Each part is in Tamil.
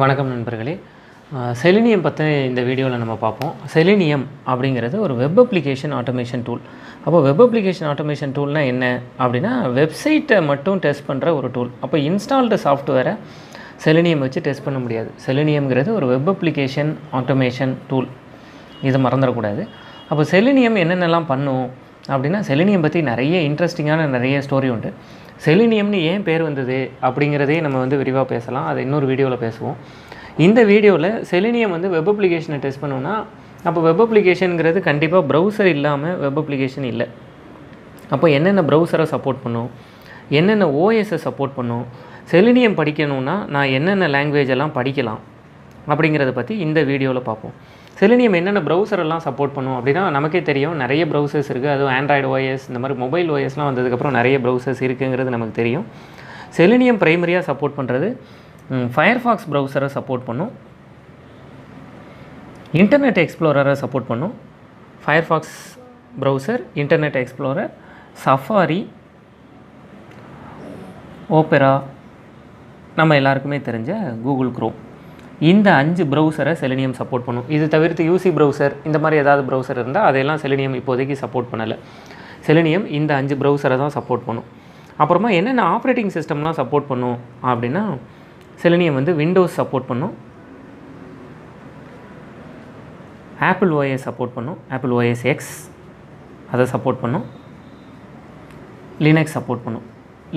வணக்கம் நண்பர்களே. செலினியம் பற்றி இந்த வீடியோவில் நம்ம பார்ப்போம். செலினியம் அப்படிங்கிறது ஒரு வெப் அப்ளிகேஷன் ஆட்டோமேஷன் டூல். அப்போ வெப் அப்ளிகேஷன் ஆட்டோமேஷன் டூல்னால் என்ன அப்படின்னா, வெப்சைட்டை மட்டும் டெஸ்ட் பண்ணுற ஒரு டூல். அப்போ இன்ஸ்டால்டு சாஃப்ட்வேரை செலினியம் வச்சு டெஸ்ட் பண்ண முடியாது. செலினியம்ங்கிறது ஒரு வெப் அப்ளிகேஷன் ஆட்டோமேஷன் டூல், இதை மறந்துடக்கூடாது. அப்போ செலினியம் என்னென்னலாம் பண்ணும் அப்படின்னா, செலினியம் பற்றி நிறைய இன்ட்ரெஸ்டிங்கான நிறைய ஸ்டோரி உண்டு. செலினியம்னு ஏன் பேர் வந்தது அப்படிங்கிறதே நம்ம விரிவாக பேசலாம். அதை இன்னொரு வீடியோவில் பேசுவோம். இந்த வீடியோவில் செலினியம் வெப் அப்ளிகேஷனை டெஸ்ட் பண்ணோன்னா, அப்போ வெப் அப்ளிகேஷனுங்கிறது கண்டிப்பாக ப்ரௌசர் இல்லாமல் வெப் அப்ளிகேஷன் இல்லை. அப்போ என்னென்ன ப்ரௌசரை சப்போர்ட் பண்ணும், என்னென்ன ஓஎஸை சப்போர்ட் பண்ணும், செலினியம் படிக்கணுன்னா நான் என்னென்ன லாங்குவேஜ் எல்லாம் படிக்கலாம் அப்படிங்கிறத பற்றி இந்த வீடியோவில் பார்ப்போம். செலினியம் என்னென்ன ப்ரௌசரெல்லாம் சப்போர்ட் பண்ணும் அப்படின்னா, நமக்கே தெரியும் நிறைய ப்ரௌசர்ஸ் இருக்குது. அதுவும் ஆண்ட்ராய்டு ஓஎஸ் இந்த மாதிரி மொபைல் ஓஎஸ்லாம் வந்ததுக்கப்புறம் நிறைய ப்ரௌசர்ஸ் இருக்குங்கிறது நமக்கு தெரியும். செலினியம் ப்ரைமரியாக சப்போர்ட் பண்ணுறது ஃபயர்ஃபாக்ஸ் ப்ரௌசரை சப்போர்ட் பண்ணும், இன்டர்நெட் எக்ஸ்ப்ளோரரை சப்போர்ட் பண்ணும். Firefox browser, Internet Explorer, Safari, Opera, நம்ம எல்லாருக்குமே தெரிஞ்ச கூகுள் க்ரோம், இந்த 5 ப்ரௌசரை செலினியம் சப்போர்ட் பண்ணும். இது தவிர்த்து யூசி ப்ரௌசர் இந்த மாதிரி ஏதாவது ப்ரௌசர் இருந்தால் அதையெல்லாம் செலினியம் இப்போதைக்கு சப்போர்ட் பண்ணலை. செலினியம் இந்த 5 ப்ரௌசரை தான் சப்போர்ட் பண்ணும். அப்புறமா என்னென்ன ஆப்ரேட்டிங் சிஸ்டம்லாம் சப்போர்ட் பண்ணும் அப்படின்னா, செலினியம் விண்டோஸ் சப்போர்ட் பண்ணும், ஆப்பிள் ஓஎஸ் சப்போர்ட் பண்ணும், ஆப்பிள் ஓஎஸ் எக்ஸ் அதை சப்போர்ட் பண்ணும், லினக்ஸ் சப்போர்ட் பண்ணும்.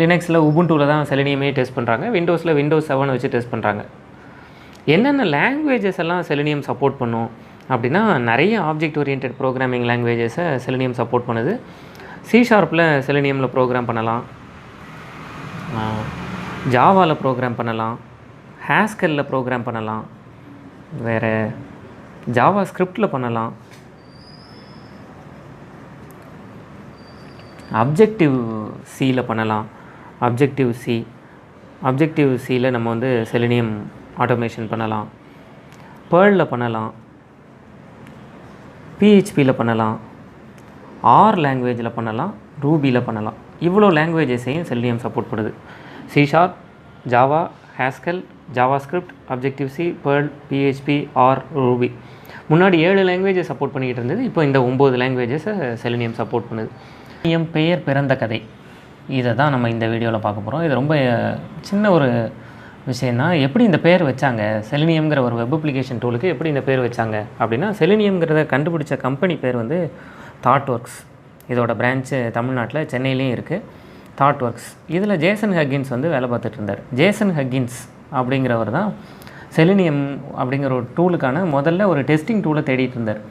லினக்ஸில் உபுண்டுவில் தான் செலினியமே டெஸ்ட் பண்ணுறாங்க, விண்டோஸில் விண்டோஸ் 7 வச்சு டெஸ்ட் பண்ணுறாங்க. என்னென்ன லாங்குவேஜஸ் எல்லாம் செலினியம் சப்போர்ட் பண்ணும் அப்படின்னா, நிறைய ஆப்ஜெக்ட் ஓரியன்டட் ப்ரோக்ராமிங் லாங்குவேஜஸை செலினியம் சப்போர்ட் பண்ணுது. சி ஷார்ப்பில் செலினியமில் ப்ரோக்ராம் பண்ணலாம், ஜாவாவில் ப்ரோக்ராம் பண்ணலாம், ஹேஸ்கலில் ப்ரோக்ராம் பண்ணலாம், வேறு ஜாவா ஸ்கிரிப்டில் பண்ணலாம், அப்ஜெக்டிவ் சியில் பண்ணலாம். அப்ஜெக்டிவ் சியில் நம்ம செலினியம் ஆட்டோமேஷன் பண்ணலாம், பேர்லில் பண்ணலாம், பிஹெச்பியில் பண்ணலாம், ஆர் லாங்குவேஜில் பண்ணலாம், ரூபியில் பண்ணலாம். இவ்வளோ லாங்குவேஜஸையும் செலினியம் சப்போர்ட் பண்ணுது. C sharp, Java, Haskell, JavaScript, objective C, Perl, PHP, R, Ruby. முன்னாடி 7 லாங்குவேஜை சப்போர்ட் பண்ணிக்கிட்டு இருந்தது. இப்போ இந்த 9 லாங்குவேஜஸை செலினியம் சப்போர்ட் பண்ணுது. செலினியம் பெயர் பிறந்த கதை, இதை தான் நம்ம இந்த வீடியோவில் பார்க்க போகிறோம். இது ரொம்ப சின்ன ஒரு விஷயம்னா, எப்படி இந்த பேர் வச்சாங்க, செலினியம்ங்கிற ஒரு வெப் அப்ளிகேஷன் டூலுக்கு எப்படி இந்த பேர் வச்சாங்க அப்படின்னா, செலினியம்ங்கிறத கண்டுபிடிச்ச கம்பெனி பேர் தாட் ஒர்க்ஸ். இதோட பிரான்ச்சு தமிழ்நாட்டில் சென்னையிலையும் இருக்குது, தாட் ஒர்க்ஸ். இதில் ஜேசன் ஹக்கின்ஸ் வேலை பார்த்துட்டு இருந்தார். ஜேசன் ஹக்கின்ஸ் அப்படிங்கிறவர் தான் செலினியம் அப்படிங்கிற ஒரு டூலுக்கான முதல்ல ஒரு டெஸ்டிங் டூலை தேடிட்டு இருந்தார்.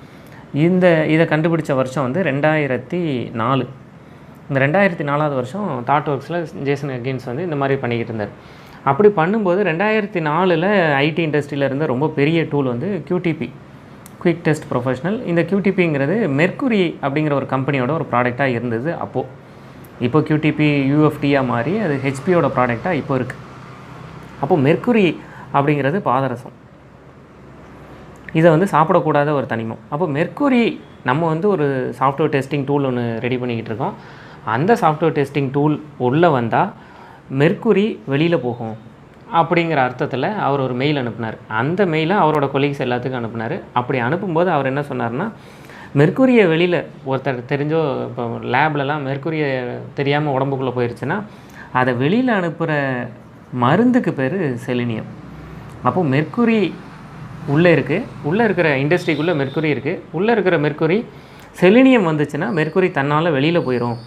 இதை கண்டுபிடிச்ச வருஷம் 2004. இந்த 2004வது வருஷம் தாட் ஒர்க்ஸில் ஜேசன் ஹக்கின்ஸ் இந்த மாதிரி பண்ணிக்கிட்டு இருந்தார். அப்படி பண்ணும்போது 2004 ஐடி இண்டஸ்ட்ரியில் இருந்த ரொம்ப பெரிய tool QTP, quick test professional. இந்த QTPங்கிறது மெர்க்குரி அப்படிங்கிற ஒரு கம்பெனியோட ஒரு ப்ராடக்டாக இருந்தது அப்போது. இப்போ QTP UFTயாக மாறி அது ஹெச்பியோட ப்ராடக்டாக இப்போ இருக்குது. அப்போது மெர்க்குரி அப்படிங்கிறது பாதரசம், இதை சாப்பிடக்கூடாத ஒரு தனிமம். அப்போ மெர்க்குரி நம்ம ஒரு சாஃப்ட்வேர் டெஸ்டிங் டூல் ஒன்று ரெடி பண்ணிக்கிட்டு இருக்கோம். அந்த சாஃப்ட்வேர் டெஸ்டிங் டூல் உள்ளே வந்தால் மெர்க்குரி வெளியில் போகும் அப்படிங்கிற அர்த்தத்தில் அவர் ஒரு மெயில் அனுப்புனார். அந்த மெயிலை அவரோட கொலீக்ஸ் எல்லாத்துக்கும் அனுப்புனார். அப்படி அனுப்பும்போது அவர் என்ன சொன்னார்னா, மெர்க்குரியை வெளியில் ஒருத்தர் தெரிஞ்சோ, இப்போ லேப்லலாம் மெர்க்குரியை தெரியாமல் உடம்புக்குள்ளே போயிடுச்சுன்னா அதை வெளியில் அனுப்புகிற மருந்துக்கு பேர் செலினியம். அப்போது மெர்க்குரி உள்ளே இருக்குது, உள்ளே இருக்கிற இண்டஸ்ட்ரிக்குள்ளே மெர்க்குரி இருக்குது, உள்ளே இருக்கிற மெர்க்குரி செலினியம் வந்துச்சுன்னா மெர்க்குரி தன்னால் வெளியில் போயிடும்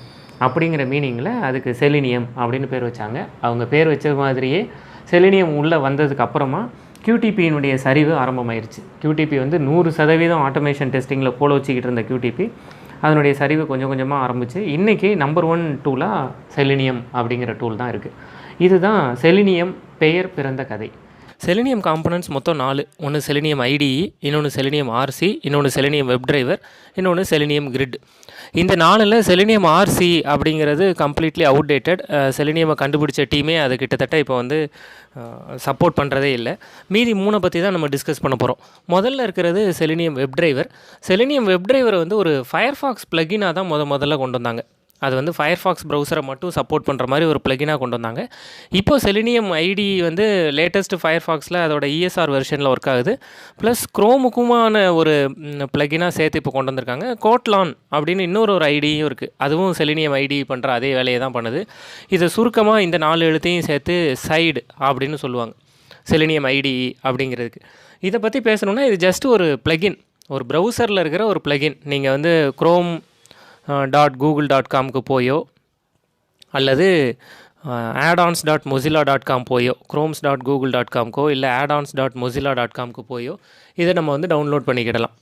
அப்படிங்கிற மீனிங்கில் அதுக்கு செலினியம் அப்படின்னு பேர் வச்சாங்க. அவங்க பேர் வச்ச மாதிரியே செலினியம் உள்ளே வந்ததுக்கு அப்புறமா QTPயினுடைய சரிவு ஆரம்பமாயிருச்சு. QTP 100% ஆட்டோமேஷன் டெஸ்டிங்கில் கோல வச்சுக்கிட்டு இருந்த QTP அதனுடைய சரிவு கொஞ்சம் கொஞ்சமாக ஆரம்பித்து இன்றைக்கி நம்பர் 1 டூலாக செலினியம் அப்படிங்கிற டூல் தான் இருக்குது. இதுதான் செலினியம் பெயர் பிறந்த கதை. செலினியம் காம்பனன்ட்ஸ் மொத்தம் 4. ஒன்று செலினியம் IDE, இன்னொன்று செலினியம் RC, இன்னொன்று செலினியம் வெப் டிரைவர், இன்னொன்று செலினியம் கிரிட். இந்த 4ல் செலினியம் RC அப்படிங்கிறது கம்ப்ளீட்லி அவுடேட்டட். செலினியமை கண்டுபிடிச்ச டீமே அது கிட்டத்தட்ட இப்போ சப்போர்ட் பண்ணுறதே இல்லை. மீதி 3 பற்றி தான் நம்ம டிஸ்கஸ் பண்ண போகிறோம். முதல்ல இருக்கிறது selenium web driver. Selenium web டிரைவரை ஒரு ஃபயர்ஃபாக்ஸ் ப்ளகினாக தான் முதல்ல கொண்டு வந்தாங்க. அது வந்து ஃபயர்ஃபாக்ஸ் ப்ரௌசரை மட்டும் சப்போர்ட் பண்ணுற மாதிரி ஒரு ப்ளகினாக கொண்டு வந்தாங்க. இப்போ செலினியம் ஐடி வந்து லேட்டஸ்ட்டு ஃபயர்ஃபாக்ஸில் அதோட இஎஸ்ஆர் வெர்ஷனில் ஒர்க் ஆகுது. ப்ளஸ் குரோமுக்குமான ஒரு ப்ளகினாக சேர்த்து இப்போ கொண்டு வந்திருக்காங்க. கோட்லான் அப்படின்னு இன்னொரு ஒரு ஐடியும் இருக்குது. அதுவும் செலினியம் ஐடி பண்ணுற அதே வேலையை தான் பண்ணுது. இதை சுருக்கமாக இந்த 4 எழுத்தையும் சேர்த்து சைடு அப்படின்னு சொல்லுவாங்க, செலினியம் ஐடி அப்படிங்கிறதுக்கு. இதை பற்றி பேசணுன்னா இது ஜஸ்ட் ஒரு ப்ளகின், ஒரு ப்ரௌசரில் இருக்கிற ஒரு ப்ளகின். நீங்கள் வந்து chrome.google.comக்கு போயோ அல்லது addons.mozilla.com போயோ, chromes.google.comக்கோ இல்லை addons.mozilla.comக்கு போயோ இதை நம்ம வந்து டவுன்லோட் பண்ணிக்கிடலாம்.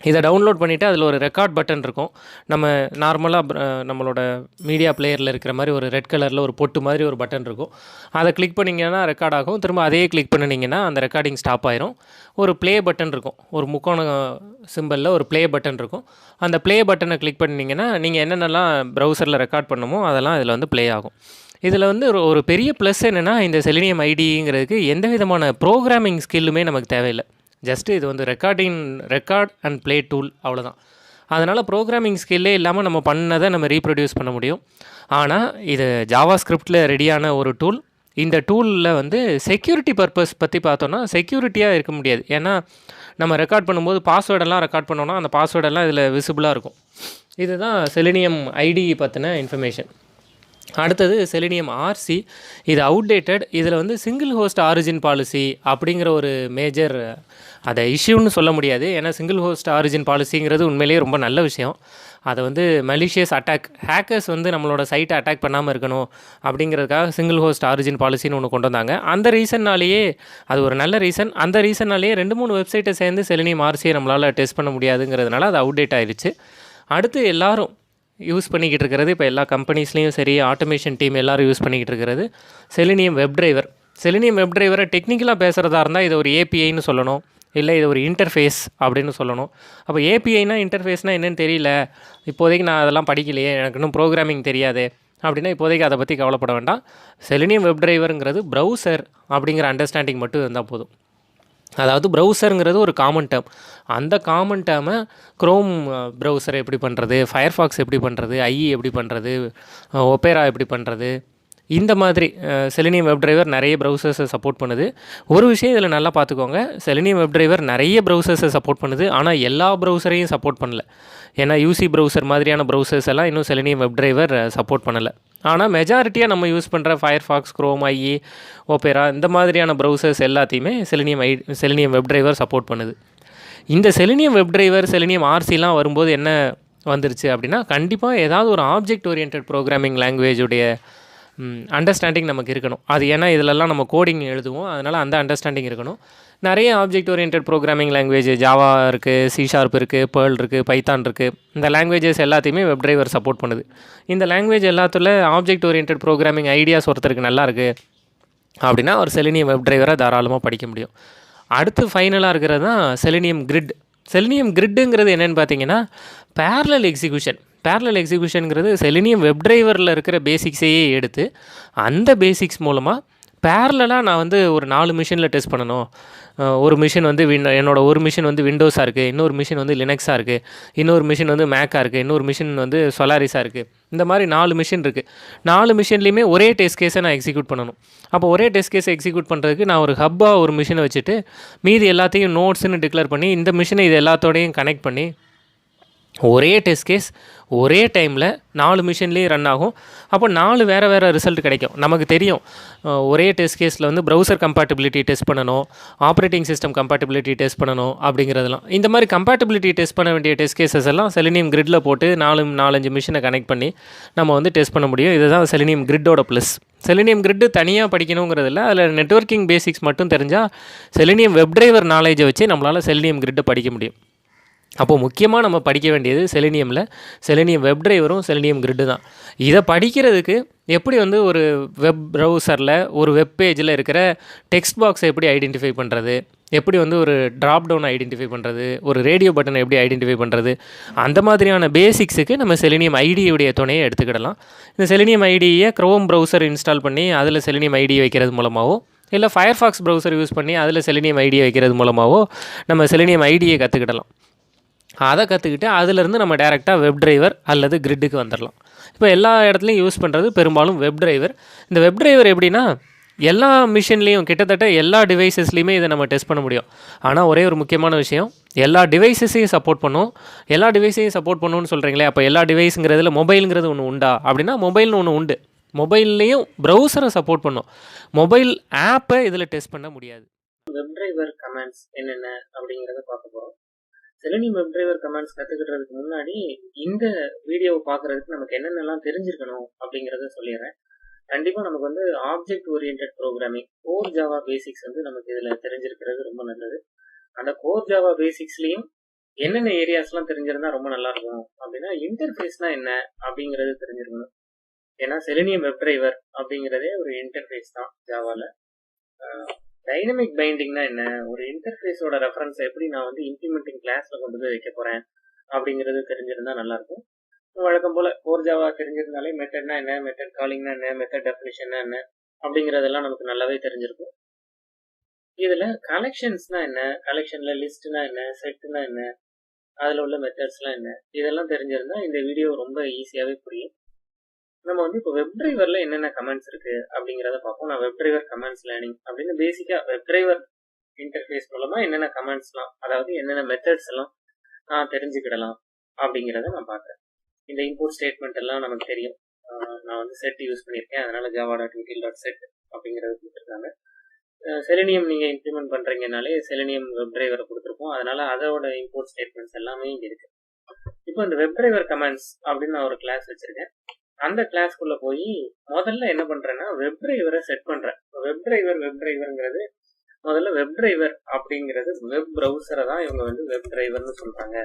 இதை டவுன்லோட் பண்ணிவிட்டு அதில் ஒரு ரெக்கார்ட் பட்டன் இருக்கும். நம்ம நார்மலாக நம்மளோட மீடியா பிளேயரில் இருக்கிற மாதிரி ஒரு ரெட் கலரில் ஒரு பொட்டு மாதிரி ஒரு பட்டன் இருக்கும். அதை கிளிக் பண்ணிங்கன்னா ரெக்கார்ட் ஆகும். திரும்ப அதையே கிளிக் பண்ணிங்கன்னா அந்த ரெக்கார்டிங் ஸ்டாப் ஆயிரும். ஒரு ப்ளே பட்டன் இருக்கும், ஒரு முக்கோண சிம்பிளில் ஒரு ப்ளே பட்டன் இருக்கும். அந்த ப்ளே பட்டனை கிளிக் பண்ணிங்கன்னா நீங்கள் என்னென்னலாம் ப்ரௌசரில் ரெக்கார்ட் பண்ணுமோ அதெல்லாம் இதில் வந்து ப்ளே ஆகும். இதில் வந்து ஒரு பெரிய ப்ளஸ் என்னென்னா, இந்த செலினியம் ஐடிங்கிறதுக்கு எந்த விதமான ப்ரோக்ராமிங் ஸ்கில்லுமே நமக்கு தேவையில்லை. ஜஸ்ட்டு இது வந்து ரெக்கார்ட் அண்ட் ப்ளே டூல், அவ்வளோதான். அதனால் ப்ரோக்ராமிங் ஸ்கில்லே இல்லாமல் நம்ம பண்ணதை நம்ம ரீப்ரொடியூஸ் பண்ண முடியும். ஆனால் இது ஜாவா ஸ்கிரிப்டில் ரெடியான ஒரு டூல். இந்த டூலில் வந்து செக்யூரிட்டி பர்பஸ் பற்றி பார்த்தோன்னா செக்யூரிட்டியாக இருக்க முடியாது. ஏன்னா நம்ம ரெக்கார்ட் பண்ணும்போது பாஸ்வேர்டெல்லாம் ரெக்கார்ட் பண்ணோன்னா அந்த பாஸ்வேர்டெல்லாம் இதில் விசிபிளாக இருக்கும். இதுதான் செலினியம் ஐடி பற்றின இன்ஃபர்மேஷன். அடுத்தது செலினியம் ஆர்சி. இது அவுடேட்டட். இதில் வந்து சிங்கிள் ஹோஸ்ட் ஆரிஜின் பாலிசி அப்படிங்கிற ஒரு மேஜர் அதை இஷ்யூன்னு சொல்ல முடியாது. ஏன்னா சிங்கிள் ஹோஸ்ட் ஆரிஜின் பாலிசிங்கிறது உண்மையிலேயே ரொம்ப நல்ல விஷயம். அதை வந்து மலிஷியஸ் ஹேக்கர்ஸ் வந்து நம்மளோட சைட்டை அட்டாக் பண்ணாமல் இருக்கணும் அப்படிங்கிறதுக்காக சிங்கிள் ஹோஸ்ட் ஆரிஜின் பாலிசின்னு ஒன்று கொண்டு வந்தாங்க. அந்த ரீசன்னாலேயே அது ஒரு நல்ல ரீசன். அந்த ரீசன்னாலேயே 2-3 வெப்சைட்டை சேர்ந்து செலினியம் ஆர்சியை நம்மளால் டெஸ்ட் பண்ண முடியாதுங்கிறதுனால அது அவுடேட் ஆயிடுச்சு. அடுத்து எல்லாரும் யூஸ் பண்ணிக்கிட்டு இருக்கிறது, இப்போ எல்லா கம்பெனிஸ்லேயும் சரி, ஆட்டோமேஷன் டீம் எல்லோரும் யூஸ் பண்ணிக்கிட்டு இருக்கிறது selenium web driver. Selenium web டிரைவரை டெக்னிக்கலாக பேசுகிறதா இருந்தால் இது ஒரு ஏபிஐன்னு சொல்லணும், இல்லை இது ஒரு இன்டர்ஃபேஸ் அப்படின்னு சொல்லணும். அப்போ ஏபிஐனா இன்டர்ஃபேஸ்னால் என்னென்னு தெரியல, இப்போதைக்கு நான் அதெல்லாம் படிக்கலையே, எனக்கு இன்னும் ப்ரோக்ராமிங் தெரியாது அப்படின்னா இப்போதைக்கு அதை பற்றி கவலைப்பட வேண்டாம். செலினியம் வெப் டிரைவருங்கிறது ப்ரௌசர் அப்படிங்கிற அண்டர்ஸ்டாண்டிங் மட்டும் இருந்தால் போதும். அதாவது ப்ரௌசருங்கிறது ஒரு காமன் டேர்ம். அந்த காமன் டேர்மை க்ரோம் ப்ரௌசரை எப்படி பண்ணுறது, ஃபயர்ஃபாக்ஸ் எப்படி பண்ணுறது, ஐஇ எப்படி பண்ணுறது, ஒபேரா எப்படி பண்ணுறது, இந்த மாதிரி செலினியம் வெப் டிரைவர் நிறைய ப்ரௌசர்ஸை சப்போர்ட் பண்ணுது. ஒரு விஷயம் இதில் நல்லா பார்த்துக்கோங்க, செலினியம் வெப் டிரைவர் நிறைய ப்ரௌசர்ஸை சப்போர்ட் பண்ணுது. ஆனால் எல்லா ப்ரௌசரையும் சப்போர்ட் பண்ணல. ஏன்னா யூசி ப்ரௌசர் மாதிரியான ப்ரௌசர்ஸ் எல்லாம் இன்னும் செலினியம் வெப் டிரைவர் சப்போர்ட் பண்ணலை. ஆனால் மெஜாரிட்டியாக நம்ம யூஸ் பண்ணுற ஃபயர்ஃபாக்ஸ், க்ரோம், ஐஇ, ஒபேரா இந்த மாதிரியான ப்ரௌசர்ஸ் எல்லாத்தையுமே செலினியம் வெப் டிரைவர் சப்போர்ட் பண்ணுது. இந்த செலினியம் வெப் டிரைவர், செலினியம் ஆர்சிலாம் வரும்போது என்ன வந்துருச்சு அப்படின்னா, கண்டிப்பாக ஏதாவது ஒரு ஆப்ஜெக்ட் ஓரியன்ட் ப்ரோக்ராமிங் லாங்குவேஜுடைய அண்டர்ஸ்டாண்டிங் நமக்கு இருக்கணும். அது ஏன்னா இதிலெல்லாம் நம்ம கோடிங் எழுதுவோம், அதனால் அந்த அண்டர்ஸ்டாண்டிங் இருக்கணும். நிறைய object orient programming language Java இருக்குது, C# இருக்குது, பேர்ல் இருக்குது, பைத்தான் இருக்குது. இந்த லாங்குவேஜஸ் எல்லாத்தையுமே வெப் டிரைவர் சப்போர்ட் பண்ணுது. இந்த லாங்குவேஜ் எல்லாத்துல ஆப்ஜெக்ட் ஓரியன்ட் ப்ரோக்ராமிங் ஐடியாஸ் ஒருத்தருக்கு நல்லா இருக்குது அப்படின்னா ஒரு செலினியம் வெப் டிரைவரை தாராளமாக படிக்க முடியும். அடுத்து ஃபைனலாக இருக்கிறது தான் செலினியம் கிரிட். செலினியம் கிரிட்டுங்கிறது என்னென்னு பார்த்தீங்கன்னா பேரலல் எக்ஸிக்யூஷன். பேரலல் எக்ஸிக்யூஷனுங்கிறது செலினியம் வெப் டிரைவரில் இருக்கிற பேசிக்ஸையே எடுத்து அந்த பேசிக்ஸ் மூலமாக பேரலாக நான் வந்து ஒரு 4 மிஷினில் டெஸ்ட் பண்ணணும். ஒரு மிஷின் வந்து என்னோட ஒரு மிஷின் வந்து விண்டோஸாக இருக்குது, இன்னொரு மிஷின் வந்து லினக்ஸாக இருக்குது, இன்னொரு மிஷின் வந்து மேக்காக இருக்குது, இன்னொரு மிஷின் வந்து சொலாரிஸாக இருக்குது. இந்த மாதிரி 4 மிஷின் இருக்குது. 4 மிஷின்லேயுமே ஒரே டெஸ்ட் கேஸை நான் எக்ஸிக்யூட் பண்ணணும். அப்போ ஒரே டெஸ்ட் கேஸை எக்ஸிக்யூட் பண்ணுறதுக்கு நான் ஒரு ஹப்பாக ஒரு மிஷினை வச்சுட்டு மீதி எல்லாத்தையும் நோட்ஸ்ன்னு டிக்ளேர் பண்ணி இந்த மிஷினை இது எல்லாத்தோடையும் கனெக்ட் பண்ணி ஒரே டெஸ்ட் கேஸ் ஒரே டைமில் 4 மிஷின்லேயும் ரன் ஆகும். அப்போ 4 வேறு ரிசல்ட் கிடைக்கும். நமக்கு தெரியும் ஒரே டெஸ்ட் கேஸில் வந்து ப்ரௌசர் கம்பேட்டபிலிட்டி டெஸ்ட் பண்ணணும், ஆப்ரேட்டிங் சிஸ்டம் கம்பேட்டபிலிட்டி டெஸ்ட் பண்ணணும் அப்படிங்கிறதெல்லாம். இந்த மாதிரி கம்பேட்டபிலிட்டி டெஸ்ட் பண்ண வேண்டிய டெஸ்ட் கேஸஸ் எல்லாம் செலினியம் கிரிட்டில் போட்டு 4-5 மிஷினை கனெக்ட் பண்ணி நம்ம வந்து டெஸ்ட் பண்ண முடியும். இதுதான் செலினியம் கிரிட்டோட ப்ளஸ். செலினியம் கிரிட்டு தனியாக படிக்கணுங்கிறதில்ல, அதில் நெட்வொர்க்கிங் பேசிக்ஸ் மட்டும் தெரிஞ்சால் செலினியம் வெப் டிரைவர் நாலேஜை வச்சு நம்மளால் செலினியம் கிரிட்டை படிக்க முடியும். அப்போது முக்கியமாக நம்ம படிக்க வேண்டியது செலினியமில் செலினியம் வெப் டிரைவரும் செலினியம் கிரிட்டு தான். இதை படிக்கிறதுக்கு எப்படி வந்து ஒரு வெப் ப்ரௌசரில் ஒரு வெப் பேஜில் இருக்கிற டெக்ஸ்ட் பாக்ஸை எப்படி ஐடென்டிஃபை பண்ணுறது, எப்படி வந்து ஒரு ட்ராப் டவுன் ஐடென்டிஃபை பண்ணுறது, ஒரு ரேடியோ பட்டனை எப்படி ஐடென்டிஃபை பண்ணுறது, அந்த மாதிரியான பேசிக்ஸுக்கு நம்ம செலினியம் ஐடியுடைய துணையை எடுத்துக்கிடலாம். இந்த செலினியம் ஐடியை க்ரோம் ப்ரௌசர் இன்ஸ்டால் பண்ணி அதில் செலினியம் ஐடி வைக்கிறது மூலமாகவோ, இல்லை ஃபயர்ஃபாக்ஸ் ப்ரௌசர் யூஸ் பண்ணி அதில் செலினியம் ஐடியை வைக்கிறது மூலமாகவோ நம்ம செலினியம் ஐடியை கற்றுக்கிடலாம். அதை கற்றுக்கிட்டு அதிலேருந்து நம்ம டேரெக்டாக வெப் டிரைவர் அல்லது கிரிட்டுக்கு வந்துடலாம். இப்போ எல்லா இடத்துலையும் யூஸ் பண்ணுறது பெரும்பாலும் வெப் டிரைவர். இந்த வெப் டிரைவர் எப்படின்னா எல்லா மிஷின்லேயும் கிட்டத்தட்ட எல்லா டிவைசஸ்லேயுமே இதை நம்ம டெஸ்ட் பண்ண முடியும். ஆனால் ஒரே ஒரு முக்கியமான விஷயம், எல்லா டிவைஸஸையும் சப்போர்ட் பண்ணும். எல்லா டிவைஸையும் சப்போர்ட் பண்ணுன்னு சொல்கிறீங்களே, அப்போ எல்லா டிவைஸுங்கிறதுல மொபைலுங்கிறது ஒன்று உண்டா அப்படின்னா மொபைல்னு ஒன்று உண்டு. மொபைல்லையும் ப்ரௌசரை சப்போர்ட் பண்ணும். மொபைல் ஆப்பை இதில் டெஸ்ட் பண்ண முடியாது. வெப் டிரைவர் கமெண்ட்ஸ் என்னென்ன அப்படிங்கிறத பார்க்க போகிறோம். செலினியம் வெப் டிரைவர் கமெண்ட்ஸ் கற்றுக்கிறதுக்கு முன்னாடி இந்த வீடியோவை பார்க்குறதுக்கு நமக்கு என்னென்னலாம் தெரிஞ்சிருக்கணும் அப்படிங்கிறத சொல்லிடுறேன். கண்டிப்பாக நமக்கு வந்து object orient programming core Java basics வந்து நமக்கு இதில் தெரிஞ்சிருக்கிறது ரொம்ப நல்லது. அந்த கோர் ஜாவா பேசிக்ஸ்லையும் என்னென்ன ஏரியாஸ்லாம் தெரிஞ்சிருந்தா ரொம்ப நல்லா இருக்கும் அப்படின்னா இன்டர்ஃபேஸ்னா என்ன அப்படிங்கிறது தெரிஞ்சிருக்கணும். ஏன்னா செலினியம் வெப் டிரைவர் அப்படிங்கிறதே ஒரு இன்டர்ஃபேஸ் தான் ஜாவாவில். டைனமிக் பைண்டிங்னா என்ன, ஒரு இன்டர்ஃபேஸோட ரெஃபரன்ஸை எப்படி நான் வந்து இம்ப்ளிமெண்டிங் கிளாஸில் கொண்டு போய் வைக்க போகிறேன் அப்படிங்கிறது தெரிஞ்சிருந்தா நல்லாயிருக்கும். வழக்கம் போல் கோர் ஜாவா தெரிஞ்சிருந்தாலே மெத்தட்னா என்ன, மெத்தட் காலிங்னா என்ன, மெத்தட் டெஃபினிஷன்னா என்ன அப்படிங்கிறதெல்லாம் நமக்கு நல்லாவே தெரிஞ்சிருக்கும். இதில் கலெக்ஷன்ஸ்னா என்ன, கலெக்ஷனில் லிஸ்ட்னா என்ன, செட்டுனா என்ன, அதில் உள்ள மெத்தட்ஸ்லாம் என்ன, இதெல்லாம் தெரிஞ்சிருந்தா இந்த வீடியோ ரொம்ப ஈஸியாகவே புரியும். நம்ம வந்து இப்போ வெப் டிரைவரில் என்னென்ன கமெண்ட்ஸ் இருக்குது அப்படிங்கிறத பார்ப்போம். நான் வெப் டிரைவர் கமெண்ட்ஸ் லேர்னிங் அப்படின்னு பேசிக்காக வெப் டிரைவர் இன்டர்ஃபேஸ் மூலமாக என்னென்ன கமெண்ட்ஸ்லாம், அதாவது என்னென்ன மெத்தட்ஸ் எல்லாம் நான் தெரிஞ்சுக்கிடலாம் அப்படிங்கிறத நான் பார்க்குறேன். இந்த இன்புட் ஸ்டேட்மெண்ட் எல்லாம் நமக்கு தெரியும். நான் வந்து செட் யூஸ் பண்ணியிருக்கேன், அதனால java.util.set அப்படிங்கிறது கொடுத்துருக்காங்க. செலினியம் நீங்கள் இம்ப்ளிமெண்ட் பண்ணுறீங்கனாலே செலினியம் வெப் டிரைவரை கொடுத்துருப்போம், அதனால அதோட இன்புட் ஸ்டேட்மெண்ட்ஸ் எல்லாமே இங்கே இருக்கு. இப்போ இந்த வெப் டிரைவர் கமெண்ட்ஸ் அப்படின்னு நான் ஒரு கிளாஸ் வச்சிருக்கேன். அந்த கிளாஸ்க்குள்ள போய் முதல்ல என்ன பண்றேன்னா வெப் டிரைவரை செட் பண்றேன். வெப் டிரைவருங்கிறது முதல்ல வெப் டிரைவர் அப்படிங்கிறது வெப் ப்ரௌசரை தான் இவங்க வந்து வெப் டிரைவர்னு சொல்றாங்க.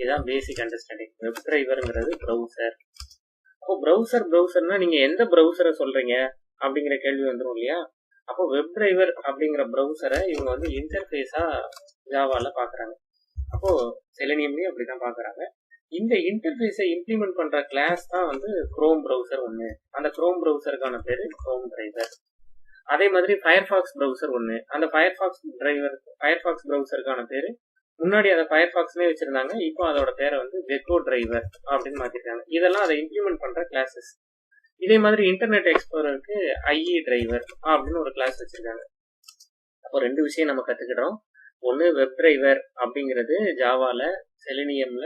இதுதான் பேசிக் அண்டர்ஸ்டாண்டிங். வெப் டிரைவருங்கிறது ப்ரௌசர். அப்போ ப்ரௌசர்னா நீங்க எந்த ப்ரௌசரை சொல்றீங்க அப்படிங்கிற கேள்வி வந்துடும் இல்லையா? அப்போ வெப் டிரைவர் அப்படிங்கிற ப்ரௌசரை இவங்க வந்து இன்டர்ஃபேஸா ஜாவால பாக்குறாங்க. அப்போ செலினியம்லயும் அப்படிதான் பாக்குறாங்க. இந்த இன்டர்ஃபேஸை இம்ப்ளிமெண்ட் பண்ற கிளாஸ் தான் வந்து குரோம் ப்ரௌசர் ஒன்று. அந்த குரோம் ப்ரௌசருக்கான பேரு குரோம் டிரைவர். அதே மாதிரி ஃபயர்ஃபாக்ஸ் ப்ரௌசர் ஒன்று. அந்த ஃபயர்ஃபாக்ஸ் ப்ரௌசருக்கான பேரு முன்னாடி அதை ஃபயர்ஃபாக்ஸ்னே வச்சிருந்தாங்க, இப்போ அதோட பேரை வந்து கெக்கோ டிரைவர் அப்படின்னு மாத்திருக்காங்க. இதெல்லாம் அதை இம்ப்ளிமெண்ட் பண்ற கிளாஸஸ். இதே மாதிரி இன்டர்நெட் எக்ஸ்ப்ளோரருக்கு ஐஇ டிரைவர் அப்படின்னு ஒரு கிளாஸ் வச்சிருக்காங்க. அப்போ ரெண்டு விஷயம் நம்ம கத்துக்கிட்டோம். ஒன்று வெப் டிரைவர் அப்படிங்கிறது ஜாவால செலினியம்ல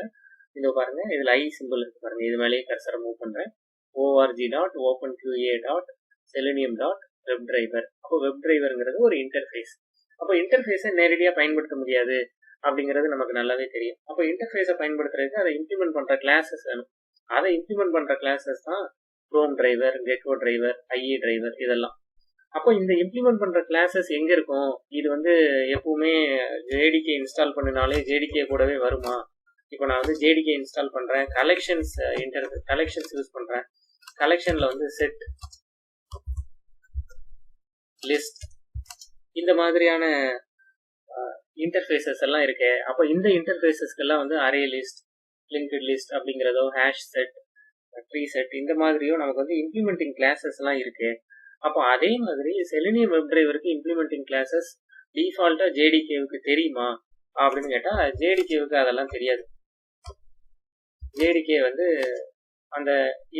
இதோ பாருங்க, இதுல ஐ சிம்பிள் இருக்கு பாருங்க, இது மேலேயே கர்சரை மூவ் பண்றேன். org.openqa.selenium.web driver. அப்போ வெப் டிரைவருங்கிறது ஒரு இன்டர்ஃபேஸ். அப்போ இன்டர்ஃபேஸை நேரடியாக பயன்படுத்த முடியாது அப்படிங்கிறது நமக்கு நல்லாவே தெரியும். அப்போ இன்டர்ஃபேஸை பயன்படுத்துறதுக்கு அதை இம்ப்ளிமெண்ட் பண்ற கிளாஸஸ் வேணும். அதை இம்ப்ளிமெண்ட் பண்ற கிளாஸஸ் தான் Chrome driver, Gecko driver, IE driver இதெல்லாம். அப்போ இந்த இம்ப்ளிமெண்ட் பண்ற கிளாஸஸ் எங்க இருக்கும்? இது வந்து எப்பவுமே ஜேடிகே இன்ஸ்டால் பண்ணினாலே ஜேடிகே கூடவே வருமா? இப்போ நான் வந்து ஜேடிகே இன்ஸ்டால் பண்றேன், கலெக்ஷன்ஸ் யூஸ் பண்றேன். கலெக்ஷன்ல வந்து செட், லிஸ்ட் இந்த மாதிரியான இன்டர்ஃபேஸஸ் எல்லாம் இருக்கு. அப்போ இந்த இன்டர்ஃபேஸஸ்க்கெல்லாம் வந்து அரே லிஸ்ட், லிங்க்டு லிஸ்ட் அப்படிங்கிறதோ, ஹேஷ் செட், ட்ரீ செட் இந்த மாதிரியோ நமக்கு வந்து இம்ப்ளிமெண்டிங் கிளாஸஸ் எல்லாம் இருக்கு. அப்போ அதே மாதிரி செலினியம் வெப் டிரைவருக்கு இம்ப்ளிமெண்டிங் கிளாஸஸ் டிஃபால்ட்டா ஜேடிகேவுக்கு தெரியுமா அப்படின்னு கேட்டா ஜேடிகேவுக்கு அதெல்லாம் தெரியாது. ஜேடிகே வந்து அந்த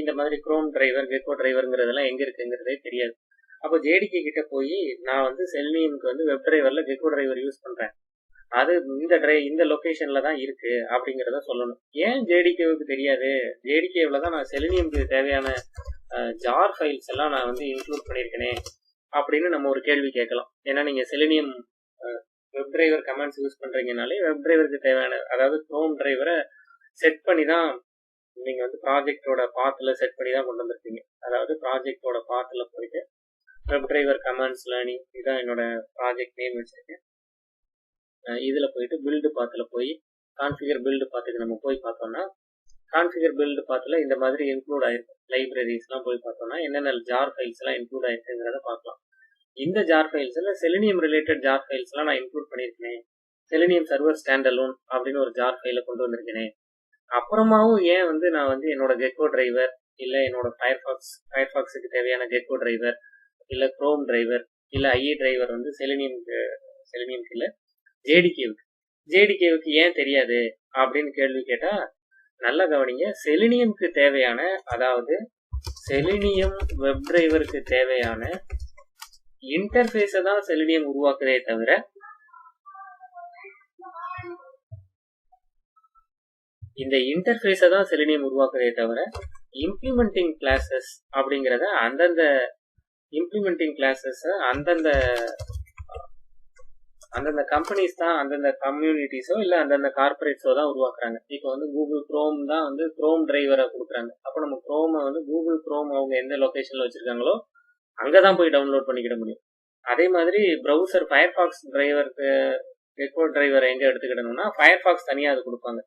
இந்த மாதிரி குரோம் டிரைவர், கெக்கோ டிரைவருங்கிறதெல்லாம் எங்க இருக்குங்கிறதே தெரியாது. அப்போ ஜேடிகே கிட்ட போய் நான் வந்து செலினியம்க்கு வந்து வெப் டிரைவர்ல கெக்கோ டிரைவர் யூஸ் பண்றேன், அது இந்த லொகேஷன்ல தான் இருக்கு அப்படிங்கிறத சொல்லணும். ஏன் ஜேடிகேவுக்கு தெரியாது? ஜேடிகேவில் தான் நான் செலினியம்க்கு தேவையான ஜார் ஃபைல்ஸ் எல்லாம் நான் வந்து இன்க்ளூட் பண்ணியிருக்கேனே அப்படின்னு நம்ம ஒரு கேள்வி கேட்கலாம். ஏன்னா நீங்க Selenium web driver commands use பண்றீங்கனாலே வெப் டிரைவருக்கு தேவையான, அதாவது குரோம் டிரைவரை செட் பண்ணி தான் நீங்க வந்து ப்ராஜெக்டோட பாத்துல செட் பண்ணி தான் கொண்டு வந்திருக்கீங்க. அதாவது ப்ராஜெக்டோட பாத்துல போயிட்டு வெப் டிரைவர் கமெண்ட்ஸ் லேர்னிங் இதுதான் என்னோட ப்ராஜெக்ட் நேம் வச்சிருக்கேன். இதுல போயிட்டு பில்டு பாத்துல போய் கான்ஃபிகர் பில்டு பாத்துக்கு நம்ம போய் பார்த்தோம்னா கான்ஃபிகர் பில்டு பாத்துல இந்த மாதிரி இன்க்ளூட் ஆயிருக்கு. லைப்ரரிஸ்லாம் போய் பார்த்தோம்னா என்னென்ன ஜார் ஃபைல்ஸ் எல்லாம் இன்க்ளூட் ஆயிருக்குங்கிறத பார்க்கலாம். இந்த ஜார் ஃபைல்ஸ்ல செலினியம் ரிலேட்டட் ஜார் ஃபைல்ஸ் எல்லாம் நான் இன்க்ளூட் பண்ணியிருக்கேன். செலினியம் சர்வர் ஸ்டாண்ட் அலோன் அப்படின்னு ஒரு ஜார் ஃபைல கொண்டு வந்திருக்கேன். அப்புறமாவும் ஏன் வந்து நான் வந்து என்னோட கெக்கோ டிரைவர் இல்ல என்னோட ஃபயர்ஃபாக்ஸுக்கு தேவையான கெக்கோ டிரைவர் இல்ல குரோம் டிரைவர் இல்ல ஐஇ டிரைவர் வந்து செலினியம்க்கு இல்ல ஜேடிகேவுக்கு ஜேடிகேவுக்கு ஏன் தெரியாது அப்படின்னு கேள்வி கேட்டா நல்லா கவனிங்க. செலினியம்க்கு தேவையான, அதாவது செலினியம் வெப் டிரைவருக்கு தேவையான இன்டர்ஃபேஸை தான் செலினியம் உருவாக்குதே தவிர இந்த இன்டர்ஃபேஸை தான் செலினியம் உருவாக்குதே தவிர இம்ப்ளிமெண்டிங் கிளாஸஸ் அப்படிங்கிறத அந்தந்த இம்ப்ளிமெண்டிங் கிளாஸஸை அந்தந்த கம்பெனிஸ் தான், அந்தந்த கம்யூனிட்டிஸோ இல்லை அந்தந்த கார்பரேட்ஸோ தான் உருவாக்குறாங்க. இப்போ வந்து கூகுள் குரோம் தான் வந்து குரோம் டிரைவரை கொடுக்குறாங்க. அப்போ நம்ம குரோமை வந்து கூகுள் குரோம் அவங்க எந்த லொக்கேஷனில் வச்சுருக்காங்களோ அங்கே தான் போய் டவுன்லோட் பண்ணிக்கிட முடியும். அதே மாதிரி ப்ரௌசர் ஃபயர்ஃபாக்ஸ் டிரைவருக்கு எக்கோ டிரைவரை எங்கே எடுத்துக்கிடணும்னா ஃபயர்ஃபாக்ஸ் தனியாக அது கொடுப்பாங்க.